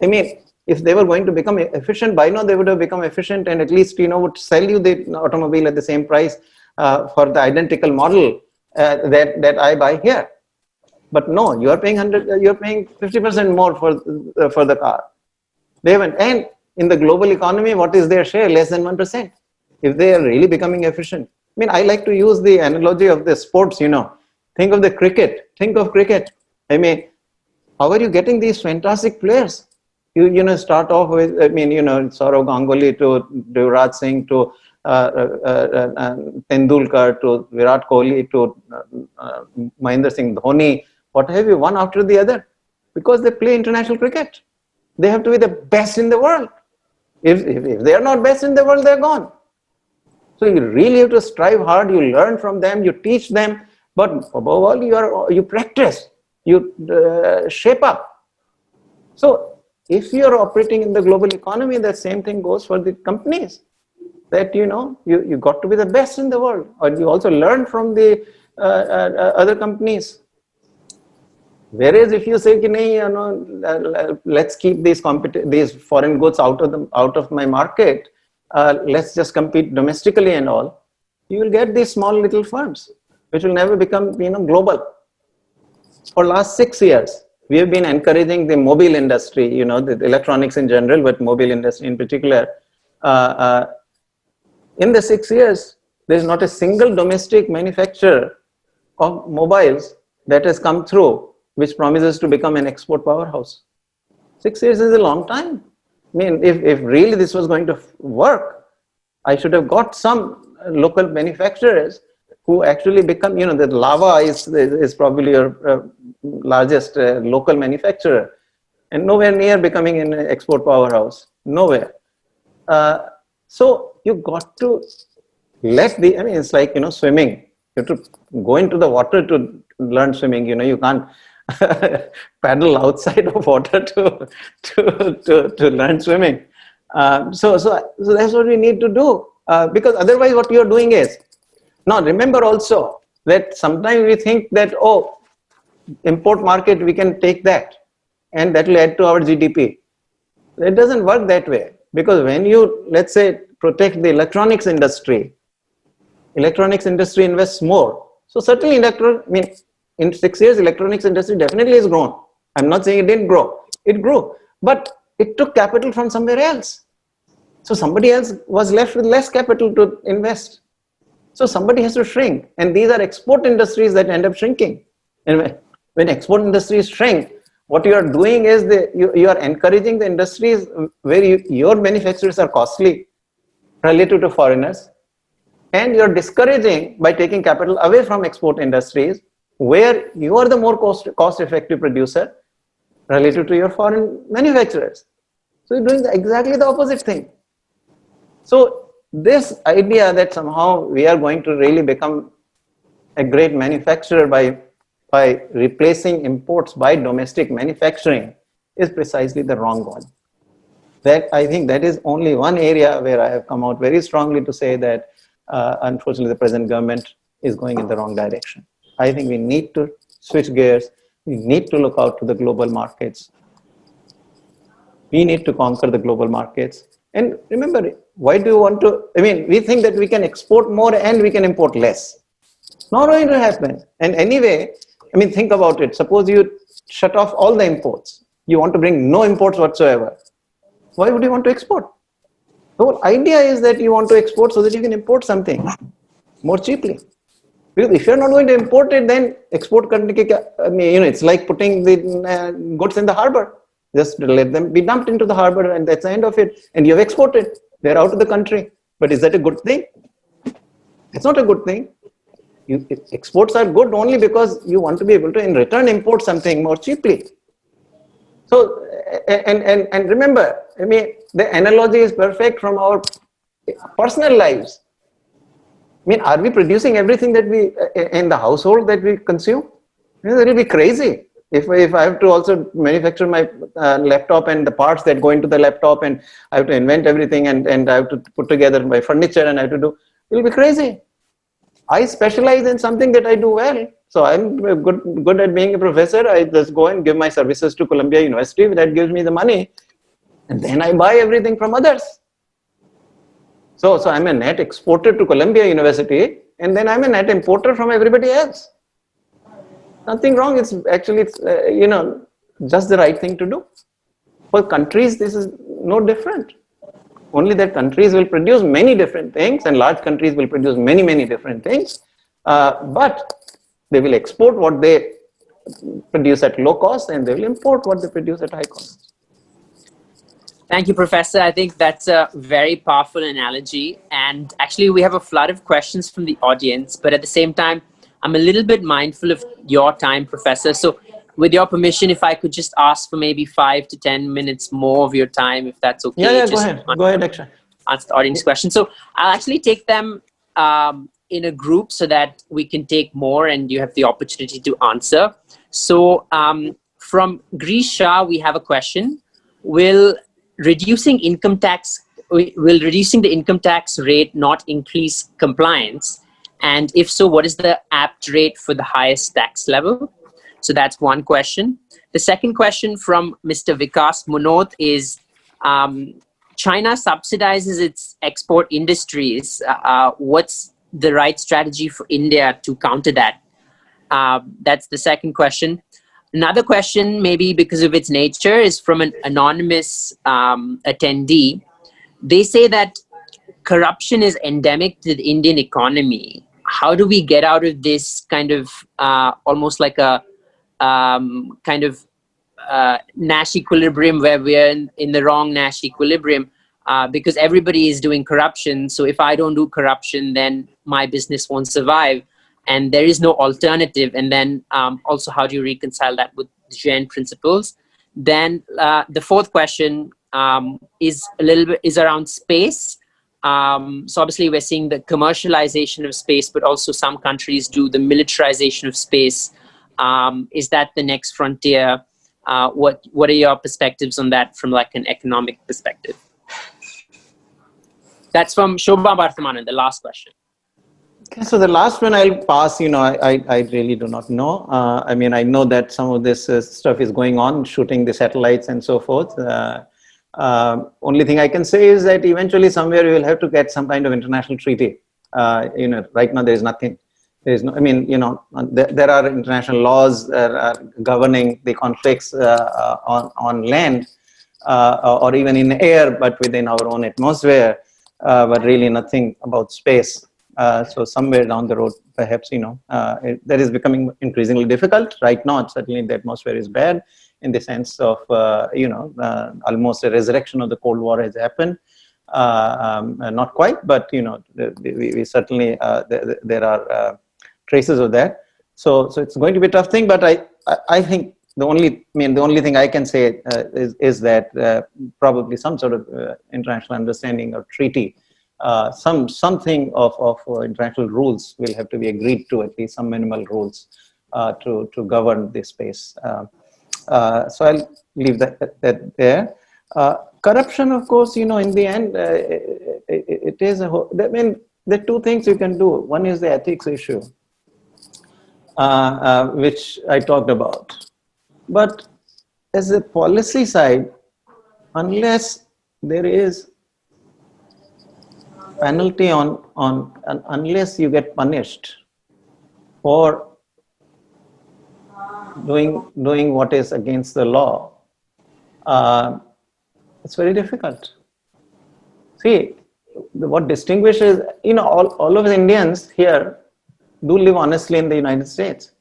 Speaker 2: If they were going to become efficient, by now they would have become efficient and at least would sell you the automobile at the same price for the identical model that I buy here. But no, you are paying 50% more for the car. They haven't. And in the global economy, what is their share? Less than 1%. If they are really becoming efficient. I like to use the analogy of the sports, Think of the cricket. Think of cricket. How are you getting these fantastic players? You start off with, Saurav Ganguly to Yuvraj Singh to Tendulkar to Virat Kohli to Mahendra Singh Dhoni. What have you, one after the other? Because they play international cricket. They have to be the best in the world. If they are not best in the world, they're gone. So you really have to strive hard. You learn from them. You teach them. But above all, you practice. You shape up. So if you are operating in the global economy, the same thing goes for the companies. That you got to be the best in the world, or you also learn from the other companies. Whereas if you say, let's keep these foreign goods out of my market, let's just compete domestically and all, you will get these small little firms which will never become global. For last 6 years, we have been encouraging the mobile industry, the electronics in general, but mobile industry in particular. In the 6 years, there is not a single domestic manufacturer of mobiles that has come through which promises to become an export powerhouse. 6 years is a long time. If really this was going to work, I should have got some local manufacturers who actually become, the Lava is probably your largest local manufacturer, and nowhere near becoming an export powerhouse. Nowhere. So you got to let it's like, swimming. You have to go into the water to learn swimming. You can't paddle outside of water to learn swimming. So that's what we need to do. Because otherwise what you're doing is, now remember also that sometimes we think that, import market, we can take that and that will add to our GDP. It doesn't work that way, because when you, let's say, protect the electronics industry invests more. So certainly in 6 years, electronics industry definitely has grown. I'm not saying it didn't grow. It grew, but it took capital from somewhere else. So somebody else was left with less capital to invest. So somebody has to shrink. And these are export industries that end up shrinking. And when export industries shrink, what you are doing is you are encouraging the industries where your manufacturers are costly relative to foreigners. And you're discouraging by taking capital away from export industries where you are the more cost effective producer relative to your foreign manufacturers. So you're doing exactly the opposite thing. So this idea that somehow we are going to really become a great manufacturer by replacing imports by domestic manufacturing is precisely the wrong one. That I think that is only one area where I have come out very strongly to say that unfortunately the present government is going in the wrong direction. I think we need to switch gears. We need to look out to the global markets. We need to conquer the global markets. And remember, why do you want to? I mean, we think that we can export more and we can import less. It's not going to happen. And anyway, I mean, think about it. Suppose you shut off all the imports. You want to bring no imports whatsoever. Why would you want to export? The whole idea is that you want to export so that you can import something more cheaply. Because if you're not going to import it, then export it's like putting the goods in the harbor. Just let them be dumped into the harbor and that's the end of it. And you've exported. They're out of the country. But is that a good thing? It's not a good thing. Exports are good only because you want to be able to in return import something more cheaply. So, and remember, I mean, the analogy is perfect from our personal lives. I mean, are we producing everything that we, in the household that we consume? That will be crazy. If I have to also manufacture my laptop and the parts that go into the laptop and I have to invent everything and I have to put together my furniture and I have to do, it will be crazy. I specialize in something that I do well. So I'm good at being a professor. I just go and give my services to Columbia University. That gives me the money. And then I buy everything from others. So I'm a net exporter to Columbia University. And then I'm a net importer from everybody else. Nothing wrong. It's actually, just the right thing to do. For countries, this is no different. Only that countries will produce many different things and large countries will produce many, many different things. But they will export what they produce at low cost and they will import what they produce at high cost.
Speaker 1: Thank you, Professor. I think that's a very powerful analogy. And actually, we have a flood of questions from the audience. But at the same time, I'm a little bit mindful of your time, Professor. So with your permission, if I could just ask for maybe 5 to 10 minutes more of your time, if that's okay.
Speaker 2: Yeah, go ahead. Go ahead, Akshay.
Speaker 1: Answer the audience questions. So I'll actually take them in a group so that we can take more and you have the opportunity to answer. So from Grisha, we have a question. Will reducing the income tax rate not increase compliance? And if so, what is the apt rate for the highest tax level? So that's one question. The second question from Mr. Vikas Munod is, China subsidizes its export industries. What's the right strategy for India to counter that? That's the second question. Another question, maybe because of its nature, is from an anonymous attendee. They say that corruption is endemic to the Indian economy. How do we get out of this kind of almost like a Nash equilibrium where we're in the wrong Nash equilibrium because everybody is doing corruption. So if I don't do corruption, then my business won't survive. And there is no alternative. And then also, how do you reconcile that with Jain principles? Then the fourth question is around space. So obviously, we're seeing the commercialization of space, but also some countries do the militarization of space. Is that the next frontier? What are your perspectives on that from like an economic perspective? That's from Shobha Barthamanan, the last question.
Speaker 2: Okay, so the last one I'll pass, I really do not know. I mean, I know that some of this stuff is going on, shooting the satellites and so forth. Only thing I can say is that eventually somewhere we will have to get some kind of international treaty. Right now there is nothing. There is no, I mean, there are international laws governing the conflicts on land, or even in air, but within our own atmosphere, but really nothing about space. So somewhere down the road, perhaps, that is becoming increasingly difficult. Right now, certainly the atmosphere is bad in the sense of, almost a resurrection of the Cold War has happened. Not quite, but, we certainly, there are traces of that. So it's going to be a tough thing, but I think the only thing I can say is that probably some sort of international understanding or treaty, something of international rules will have to be agreed to, at least some minimal rules to govern this space. So I'll leave that there. Corruption, of course, in the end, it is a whole, there are two things you can do. One is the ethics issue, which I talked about. But as a policy side, unless there is penalty unless you get punished for doing what is against the law, it's very difficult. See, what distinguishes, all of the Indians here do live honestly in the United States.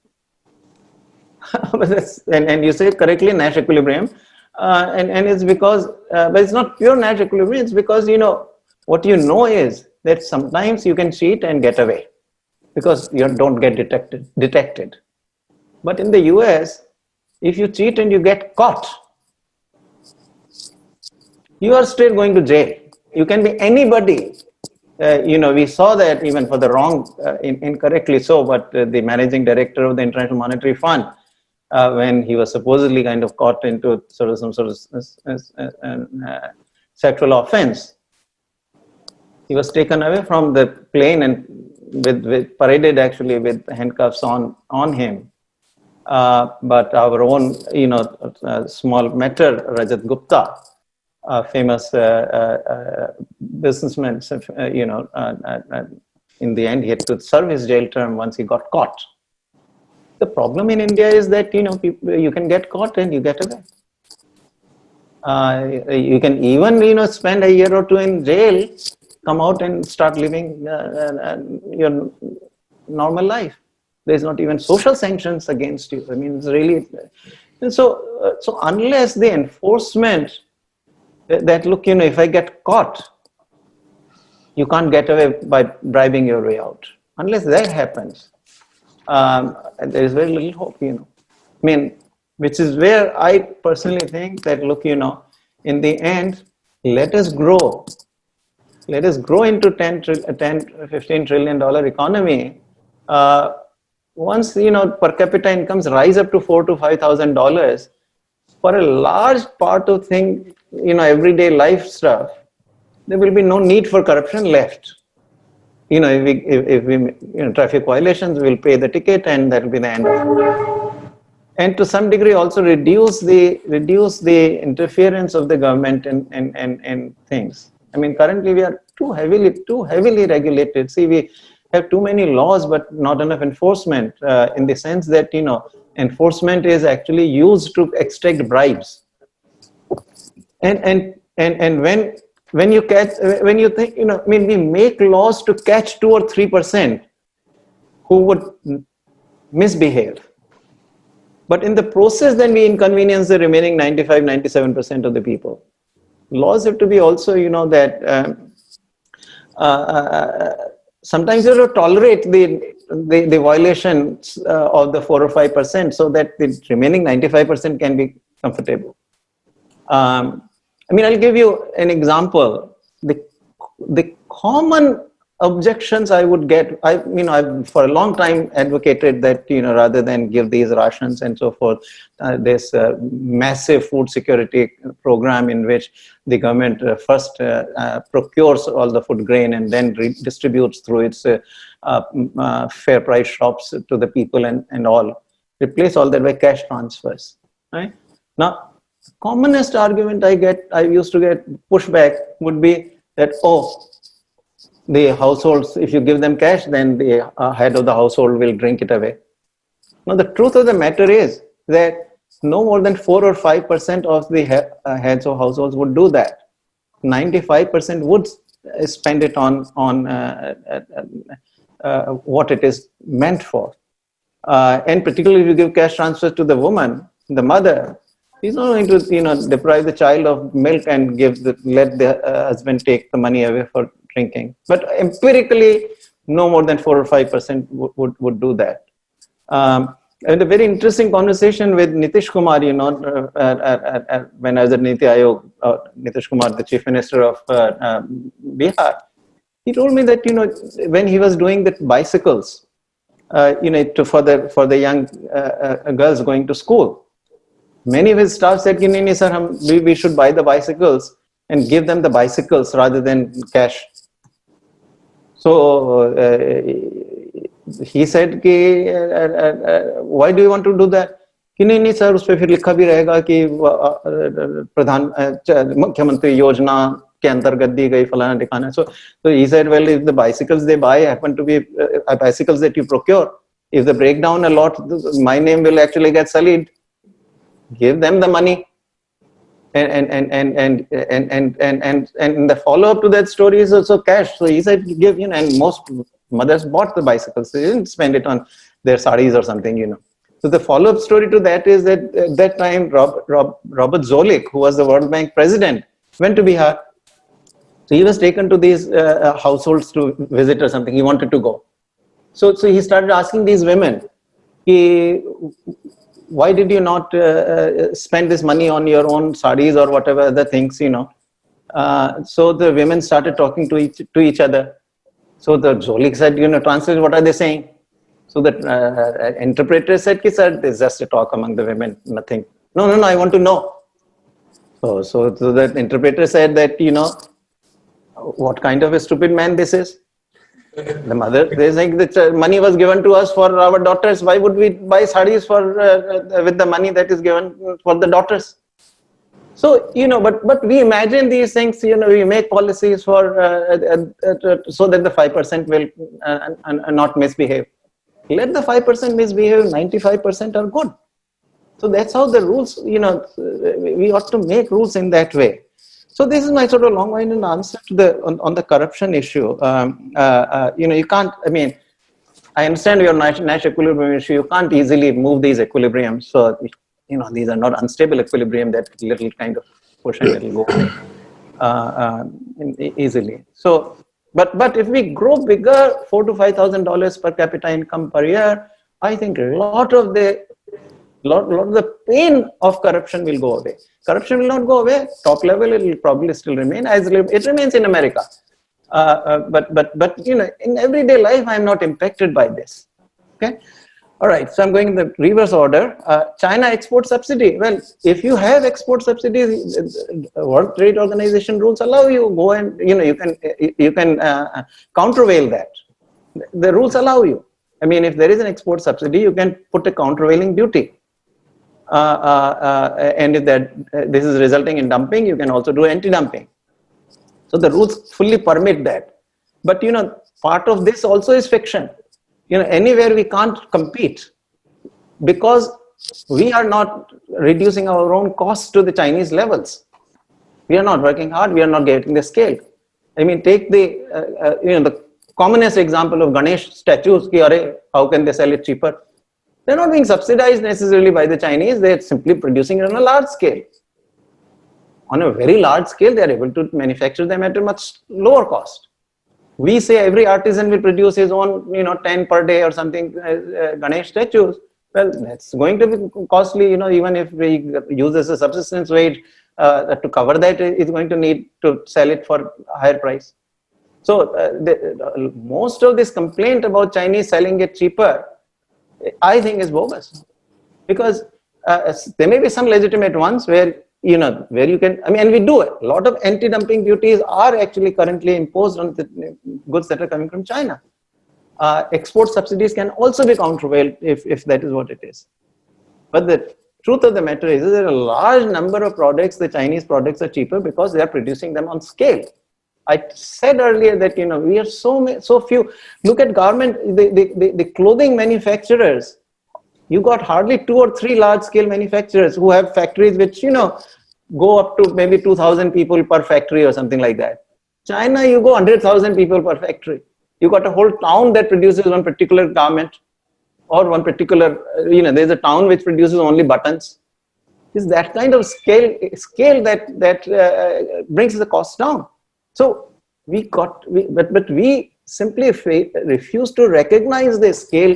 Speaker 2: and you say correctly, Nash equilibrium, and it's because, but it's not pure Nash equilibrium. It's because what is that sometimes you can cheat and get away because you don't get detected. But in the US, if you cheat and you get caught, you are still going to jail. You can be anybody. We saw that even for the wrong, incorrectly so, but the managing director of the International Monetary Fund, when he was supposedly kind of caught into some sort of sexual offense, he was taken away from the plane and with paraded actually with handcuffs on him. But our own, small matter, Rajat Gupta, famous businessman, in the end he had to serve his jail term once he got caught. The problem in India is that you can get caught and you get away. You can even spend a year or two in jail, come out and start living your normal life. There's not even social sanctions against you. It's really, and so unless the enforcement that look, if I get caught, you can't get away by bribing your way out. Unless that happens, there is very little hope, which is where I personally think that, look, in the end, let us grow into 10, 15 trillion dollar economy. Once, per capita incomes rise up to $4,000 to $5,000, for a large part of everyday life stuff, there will be no need for corruption left. If we traffic violations, we'll pay the ticket and that will be the end of it. And to some degree also reduce the interference of the government in things. Currently we are too heavily regulated. See, we have too many laws but not enough enforcement, in the sense that enforcement is actually used to extract bribes. And when you think, we make laws to catch 2 or 3% who would misbehave. But in the process, then we inconvenience the remaining 95, 97% of the people. Laws have to be also, that sometimes you have to tolerate the violations of the 4 or 5% so that the remaining 95% can be comfortable. I'll give you an example. The common objections I would get, I've for a long time advocated that, rather than give these rations and so forth, this massive food security program in which the government first procures all the food grain and then distributes through its fair price shops to the people and all. Replace all that by cash transfers. Right? Now, commonest argument I used to get pushback would be that, the households, if you give them cash, then the head of the household will drink it away. Now, the truth of the matter is that no more than 4 or 5% of the heads of households would do that. 95% would spend it on what it is meant for. And particularly if you give cash transfers to the woman, the mother, she's not going to deprive the child of milk and let the husband take the money away for drinking. But empirically, no more than 4 or 5% would do that. I had a very interesting conversation with Nitish Kumar, when I was at Niti Ayog, Nitish Kumar, the Chief Minister of Bihar. He told me that, when he was doing the bicycles, for the young girls going to school, many of his staff said, sir, we should buy the bicycles and give them the bicycles rather than cash. So he said, why do you want to do that? नहीं sir उस पे फिर लिखा भी रहेगा कि मुख्यमंत्री योजना के अंतर्गत दी गई फलाना ठिकाना. So he said, well, if the bicycles they buy happen to be bicycles that you procure, if they break down a lot, my name will actually get sullied. Give them the money. And the follow-up to that story is also cash. So he said, give, and most mothers bought the bicycles. They didn't spend it on their saris or something, So the follow-up story to that is that at that time, Robert Zoellick, who was the World Bank president, went to Bihar. So he was taken to these households to visit or something. He wanted to go. So he started asking these women, why did you not spend this money on your own saris or whatever other things, So the women started talking to each other. So the Zolik said, translate, what are they saying? So the interpreter said, sir, there's just a talk among the women, nothing. No, I want to know. So the interpreter said that, what kind of a stupid man this is? The mother, they're saying that money was given to us for our daughters. Why would we buy sarees with the money that is given for the daughters? So, but we imagine these things, we make policies for, so that the 5% will not misbehave. Let the 5% misbehave, 95% are good. So that's how the rules, we ought to make rules in that way. So this is my sort of long-winded answer to on the corruption issue. You can't, I understand your Nash equilibrium issue. You can't easily move these equilibriums. So, these are not unstable equilibrium that little kind of push and it'll go away easily. So, but if we grow bigger, $4,000 to $5,000 per capita income per year, I think a lot of the pain of corruption will go away. Corruption will not go away. Top level, it will probably still remain as it remains in America. But in everyday life, I am not impacted by this. Okay. All right. So I'm going in the reverse order. China export subsidy. Well, if you have export subsidies, World Trade Organization rules allow you go and you can countervail that. The rules allow you. If there is an export subsidy, you can put a countervailing duty. And if this is resulting in dumping, you can also do anti-dumping. So the rules fully permit that. But part of this also is fiction. Anywhere we can't compete because we are not reducing our own costs to the Chinese levels. We are not working hard. We are not getting the scale. Take the commonest example of Ganesh statues. How can they sell it cheaper? They're not being subsidized necessarily by the Chinese. They're simply producing it on a large scale. On a very large scale, they're able to manufacture them at a much lower cost. We say every artisan will produce his own, 10 per day or something, Ganesh statues. Well, that's going to be costly, even if we use as a subsistence wage to cover that, it's going to need to sell it for a higher price. So most of this complaint about Chinese selling it cheaper, I think is bogus, because there may be some legitimate ones where you can, and we do it. A lot of anti-dumping duties are actually currently imposed on the goods that are coming from China. Export subsidies can also be countervailed if that is what it is. But the truth of the matter is that a large number of products, the Chinese products, are cheaper because they are producing them on scale. I said earlier that we are so few. Look at garment, the clothing manufacturers. You got hardly 2 or 3 large-scale manufacturers who have factories which, go up to maybe 2,000 people per factory or something like that. China, you go 100,000 people per factory. You got a whole town that produces one particular garment, or one particular, there's a town which produces only buttons. It's that kind of scale that brings the cost down. So but we simply refuse to recognize the scale,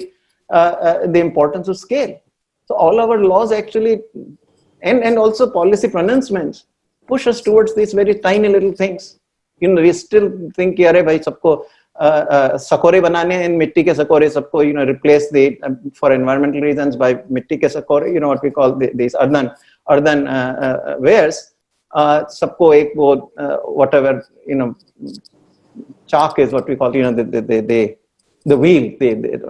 Speaker 2: the importance of scale. So all our laws actually, and also policy pronouncements, push us towards these very tiny little things. We still think, "Yare bhai, sabko sakore banane and mitti ke sakore, sabko replace the for environmental reasons by mitti ke sakore." What we call these earthen wares. Sabko ek wo whatever chalk is what we call the wheel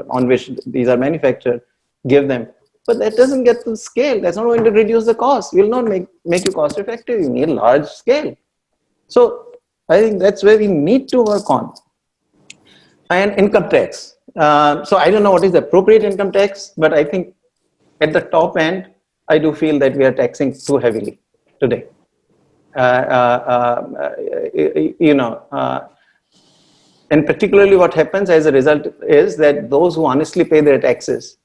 Speaker 2: on which these are manufactured. Give them. But that doesn't get to scale. That's not going to reduce the cost. Will not make you cost effective. You need large scale. So I think that's where we need to work on. And income tax. So I don't know what is the appropriate income tax, but I think at the top end, I do feel that we are taxing too heavily today. And particularly what happens as a result is that those who honestly pay their taxes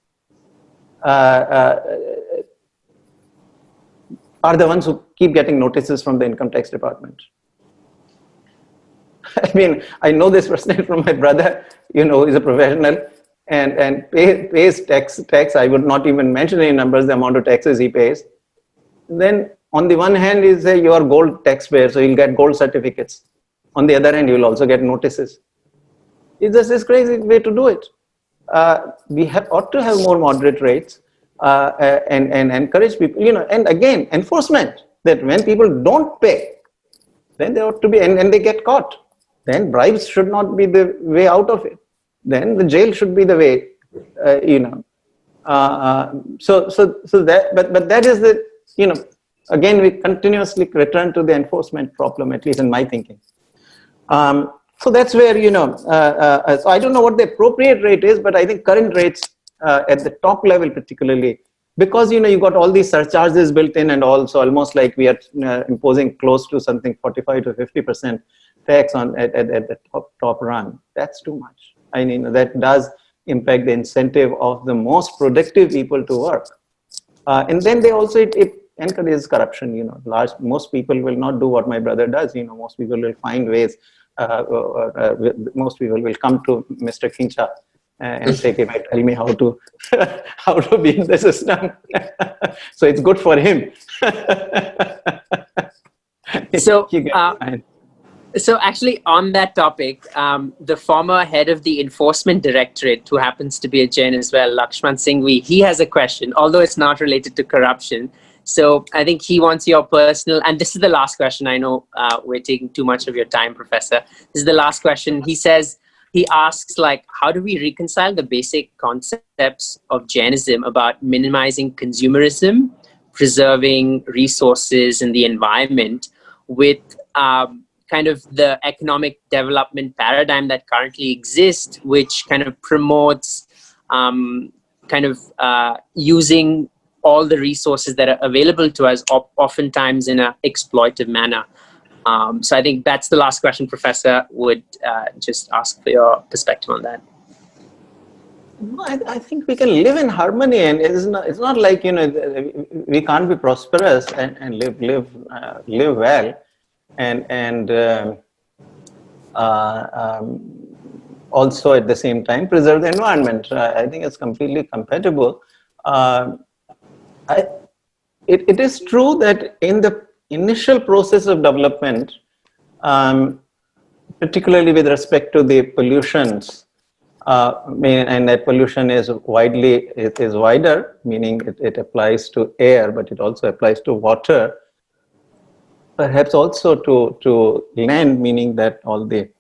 Speaker 2: are the ones who keep getting notices from the income tax department. I mean, I know this personally from my brother, he's a professional and pays tax. I would not even mention any numbers, the amount of taxes he pays. Then on the one hand, he say you are gold taxpayer, so you'll get gold certificates. On the other hand, you will also get notices. It's just this crazy way to do it. We ought to have more moderate rates and encourage people, and again, enforcement, that when people don't pay, then they ought to be, and they get caught. Then bribes should not be the way out of it. Then the jail should be the way, but that is the, again, we continuously return to the enforcement problem, at least in my thinking. So that's where, so I don't know what the appropriate rate is, but I think current rates at the top level particularly, because, you got all these surcharges built in and all, so almost like we are imposing close to something 45 to 50% tax on at the top run. That's too much. I mean, that does impact the incentive of the most productive people to work. And then they also, it encourages corruption, most people will not do what my brother does, most people will find ways, most people will come to Mr. Kincha and say, "Okay, tell me how to how to be in the system." So it's good for him.
Speaker 1: So actually on that topic, the former head of the Enforcement Directorate, who happens to be a Jain as well, Lakshman Singhvi, he has a question, although it's not related to corruption. So I think he wants your personal, and this is the last question. I know we're taking too much of your time, Professor. This is the last question. He asks, how do we reconcile the basic concepts of Jainism about minimizing consumerism, preserving resources and the environment with kind of the economic development paradigm that currently exists, which kind of promotes using all the resources that are available to us, oftentimes in an exploitive manner. So I think that's the last question, Professor. Would just ask for your perspective on that.
Speaker 2: I think we can live in harmony, and it's not like we can't be prosperous and live well, and also at the same time preserve the environment. I think it's completely compatible. It is true that in the initial process of development, particularly with respect to the pollutions, and that pollution is wider, meaning it applies to air, but it also applies to water, perhaps also to land, meaning that all the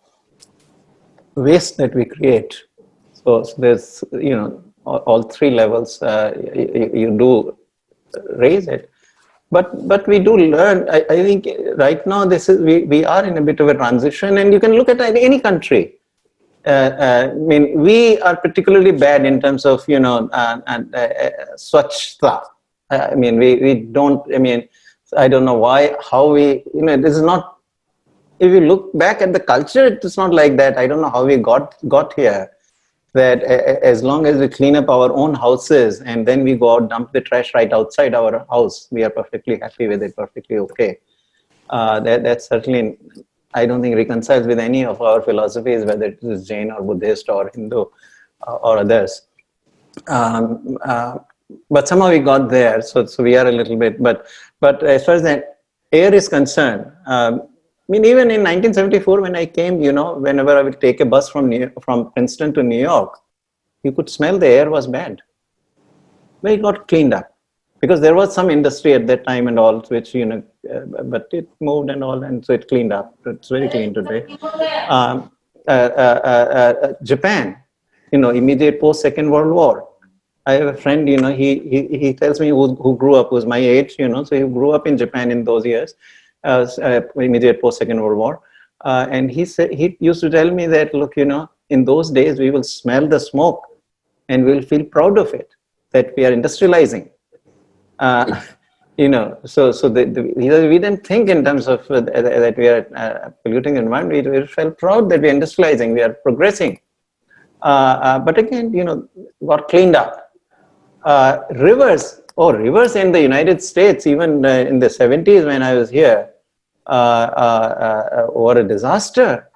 Speaker 2: waste that we create. So there's, all three levels, you do raise it. But we do learn. I think right now we are in a bit of a transition, and you can look at any country. I mean, we are particularly bad in terms of, swachhta. I mean, we don't, I mean, I don't know why, how we, this is not, if you look back at the culture, it's not like that. I don't know how we got here. That as long as we clean up our own houses and then we go out, dump the trash right outside our house, we are perfectly happy with it, perfectly okay. That certainly, I don't think reconciles with any of our philosophies, whether it is Jain or Buddhist or Hindu or others. But somehow we got there, so we are a little bit. But as far as the air is concerned, I mean, even in 1974 when I came, whenever I would take a bus from Princeton to New York, you could smell the air was bad. But it got cleaned up because there was some industry at that time and all, which but it moved and all, and so it cleaned up. It's very clean today. Japan, immediate post Second World War. I have a friend, he tells me who grew up, who's my age, so he grew up in Japan in those years, immediate post Second World War. And he used to tell me that, look, in those days we will smell the smoke and we'll feel proud of it, that we are industrializing. So we didn't think in terms of that we are polluting the environment. We felt proud that we are industrializing, we are progressing. But again, got cleaned up. Rivers in the United States, even in the 70s when I was here, were a disaster.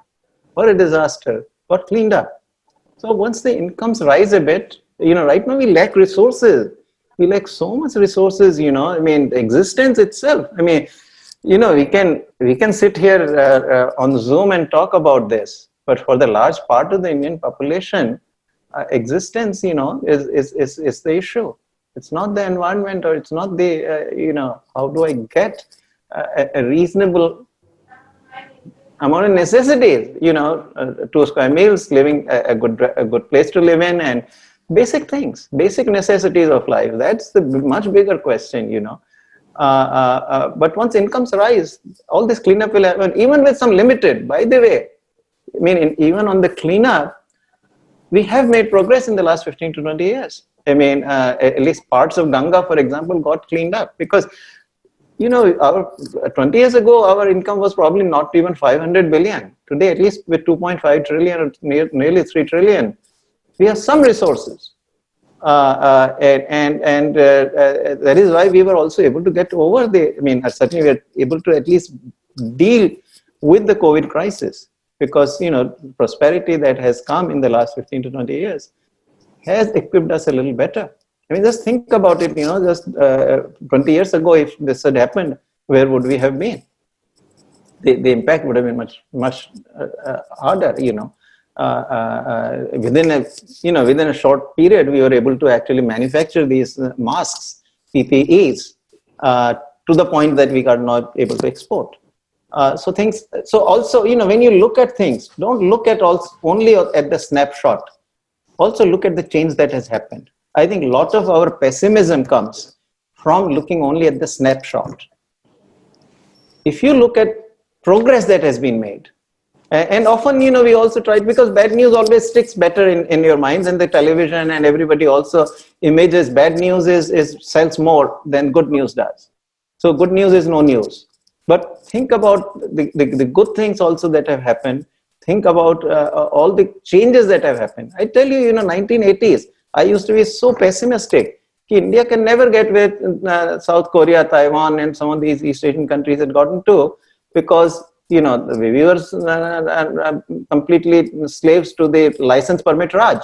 Speaker 2: Got cleaned up. So once the incomes rise a bit, right now we lack resources. We lack so much resources, I mean, existence itself. I mean, we can sit here on Zoom and talk about this, but for the large part of the Indian population, existence, is the issue. It's not the environment, or it's not the, how do I get a reasonable amount of necessities, 2 square meals, living a good place to live in, and basic things, basic necessities of life. That's the much bigger question, but once incomes rise, all this cleanup will happen, even with some limited, by the way. I mean, even on the cleanup, we have made progress in the last 15 to 20 years. I mean, at least parts of Ganga, for example, got cleaned up because, our 20 years ago, our income was probably not even 500 billion. Today, at least with 2.5 trillion or nearly 3 trillion, we have some resources. And that is why we were also able to get over certainly we are able to at least deal with the COVID crisis. Because, prosperity that has come in the last 15 to 20 years has equipped us a little better. I mean, just think about it, just 20 years ago, if this had happened, where would we have been? The impact would have been much harder, within a short period, we were able to actually manufacture these masks, PPEs, to the point that we are not able to export. So also, when you look at things, don't look at only at the snapshot. Also look at the change that has happened. I think a lot of our pessimism comes from looking only at the snapshot. If you look at progress that has been made, and often, we also try, because bad news always sticks better in your minds, and the television and everybody also images bad news sells more than good news does. So good news is no news. But think about the good things also that have happened. Think about all the changes that have happened. I tell you, 1980s, I used to be so pessimistic. India can never get where South Korea, Taiwan, and some of these East Asian countries had gotten to, because we were completely slaves to the license permit Raj.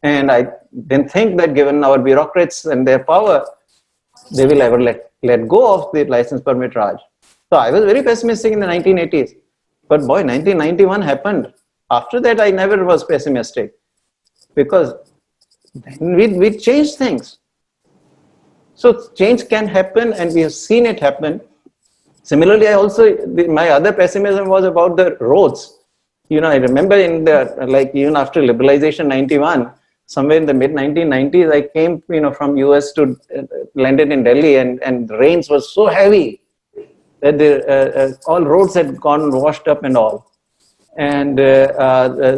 Speaker 2: And I didn't think that given our bureaucrats and their power, they will ever let go of the license permit Raj. So I was very pessimistic in the 1980s. But boy, 1991 happened. After that, I never was pessimistic, because then we changed things. So change can happen, and we have seen it happen. Similarly, my other pessimism was about the roads. I remember even after liberalization 91, somewhere in the mid 1990s, I came, from US to landed in Delhi, and the rains were so heavy that all roads had gone washed up and all. And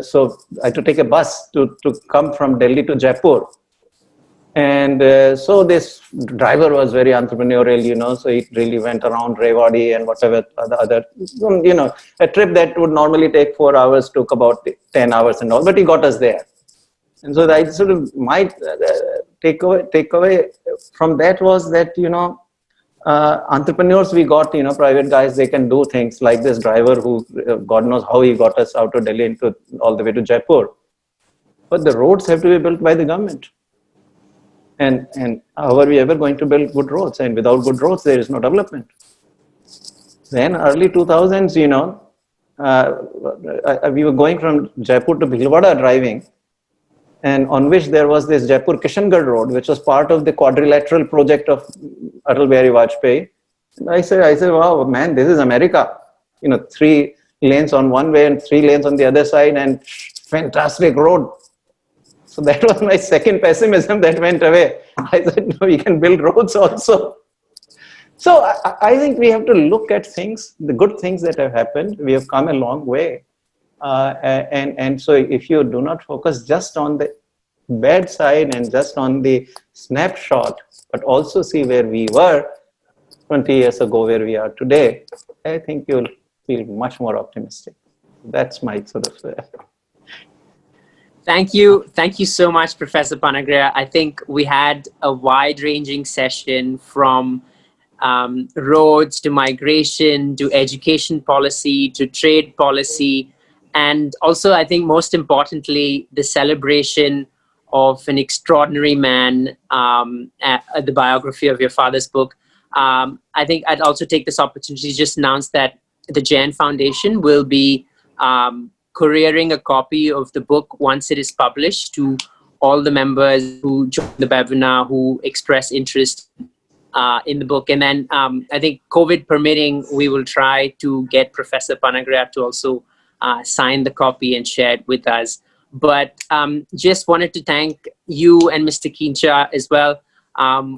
Speaker 2: so I had to take a bus to come from Delhi to Jaipur. And so this driver was very entrepreneurial, so he really went around Rewari and whatever the other, a trip that would normally take 4 hours took about 10 hours and all, but he got us there. And so I sort of, my takeaway from that was that, entrepreneurs we got, private guys, they can do things like this driver who, God knows how he got us out of Delhi into all the way to Jaipur. But the roads have to be built by the government. And how are we ever going to build good roads? And without good roads, there is no development. Then early 2000s, we were going from Jaipur to Bhilwara driving, and on which there was this Jaipur-Kishangarh road, which was part of the quadrilateral project of Atal Bihari Vajpayee. And I said, wow, man, this is America. 3 lanes on one way and 3 lanes on the other side, and fantastic road. So that was my second pessimism that went away. I said, no, we can build roads also. So I think we have to look at things, the good things that have happened. We have come a long way. And so if you do not focus just on the bad side and just on the snapshot, but also see where we were 20 years ago, where we are today, I think you'll feel much more optimistic. That's my sort of...
Speaker 1: Thank you. Thank you so much, Professor Panagariya. I think we had a wide-ranging session from roads to migration to education policy to trade policy. And also, I think most importantly, the celebration of an extraordinary man, at the biography of your father's book. I think I'd also take this opportunity to just announce that the Jain Foundation will be couriering a copy of the book once it is published to all the members who join the webinar who express interest in the book. And then I think COVID permitting, we will try to get Professor Panagariya to also sign the copy and share it with us. But just wanted to thank you and Mr. Kincha as well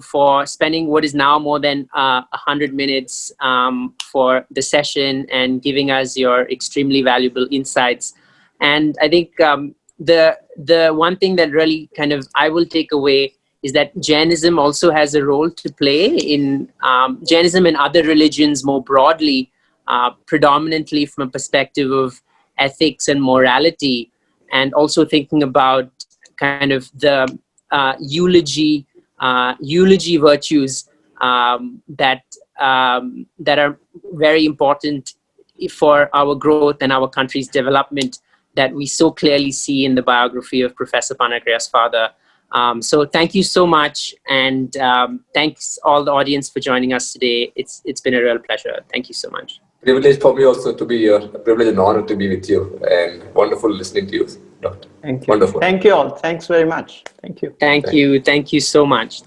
Speaker 1: for spending what is now more than 100 minutes for the session and giving us your extremely valuable insights. And I think the one thing that really kind of I will take away is that Jainism also has a role to play in Jainism and other religions more broadly, predominantly from a perspective of ethics and morality, and also thinking about kind of the eulogy virtues that are very important for our growth and our country's development that we so clearly see in the biography of Professor Panagariya's father. So thank you so much, and thanks all the audience for joining us today. It's been a real pleasure. Thank you so much.
Speaker 4: Privilege for me also to be here. A privilege and honor to be with you, and wonderful listening to you, Doctor.
Speaker 2: Thank you.
Speaker 4: Wonderful.
Speaker 2: Thank you all. Thanks very much. Thank you.
Speaker 1: Thank you. Thank you so much.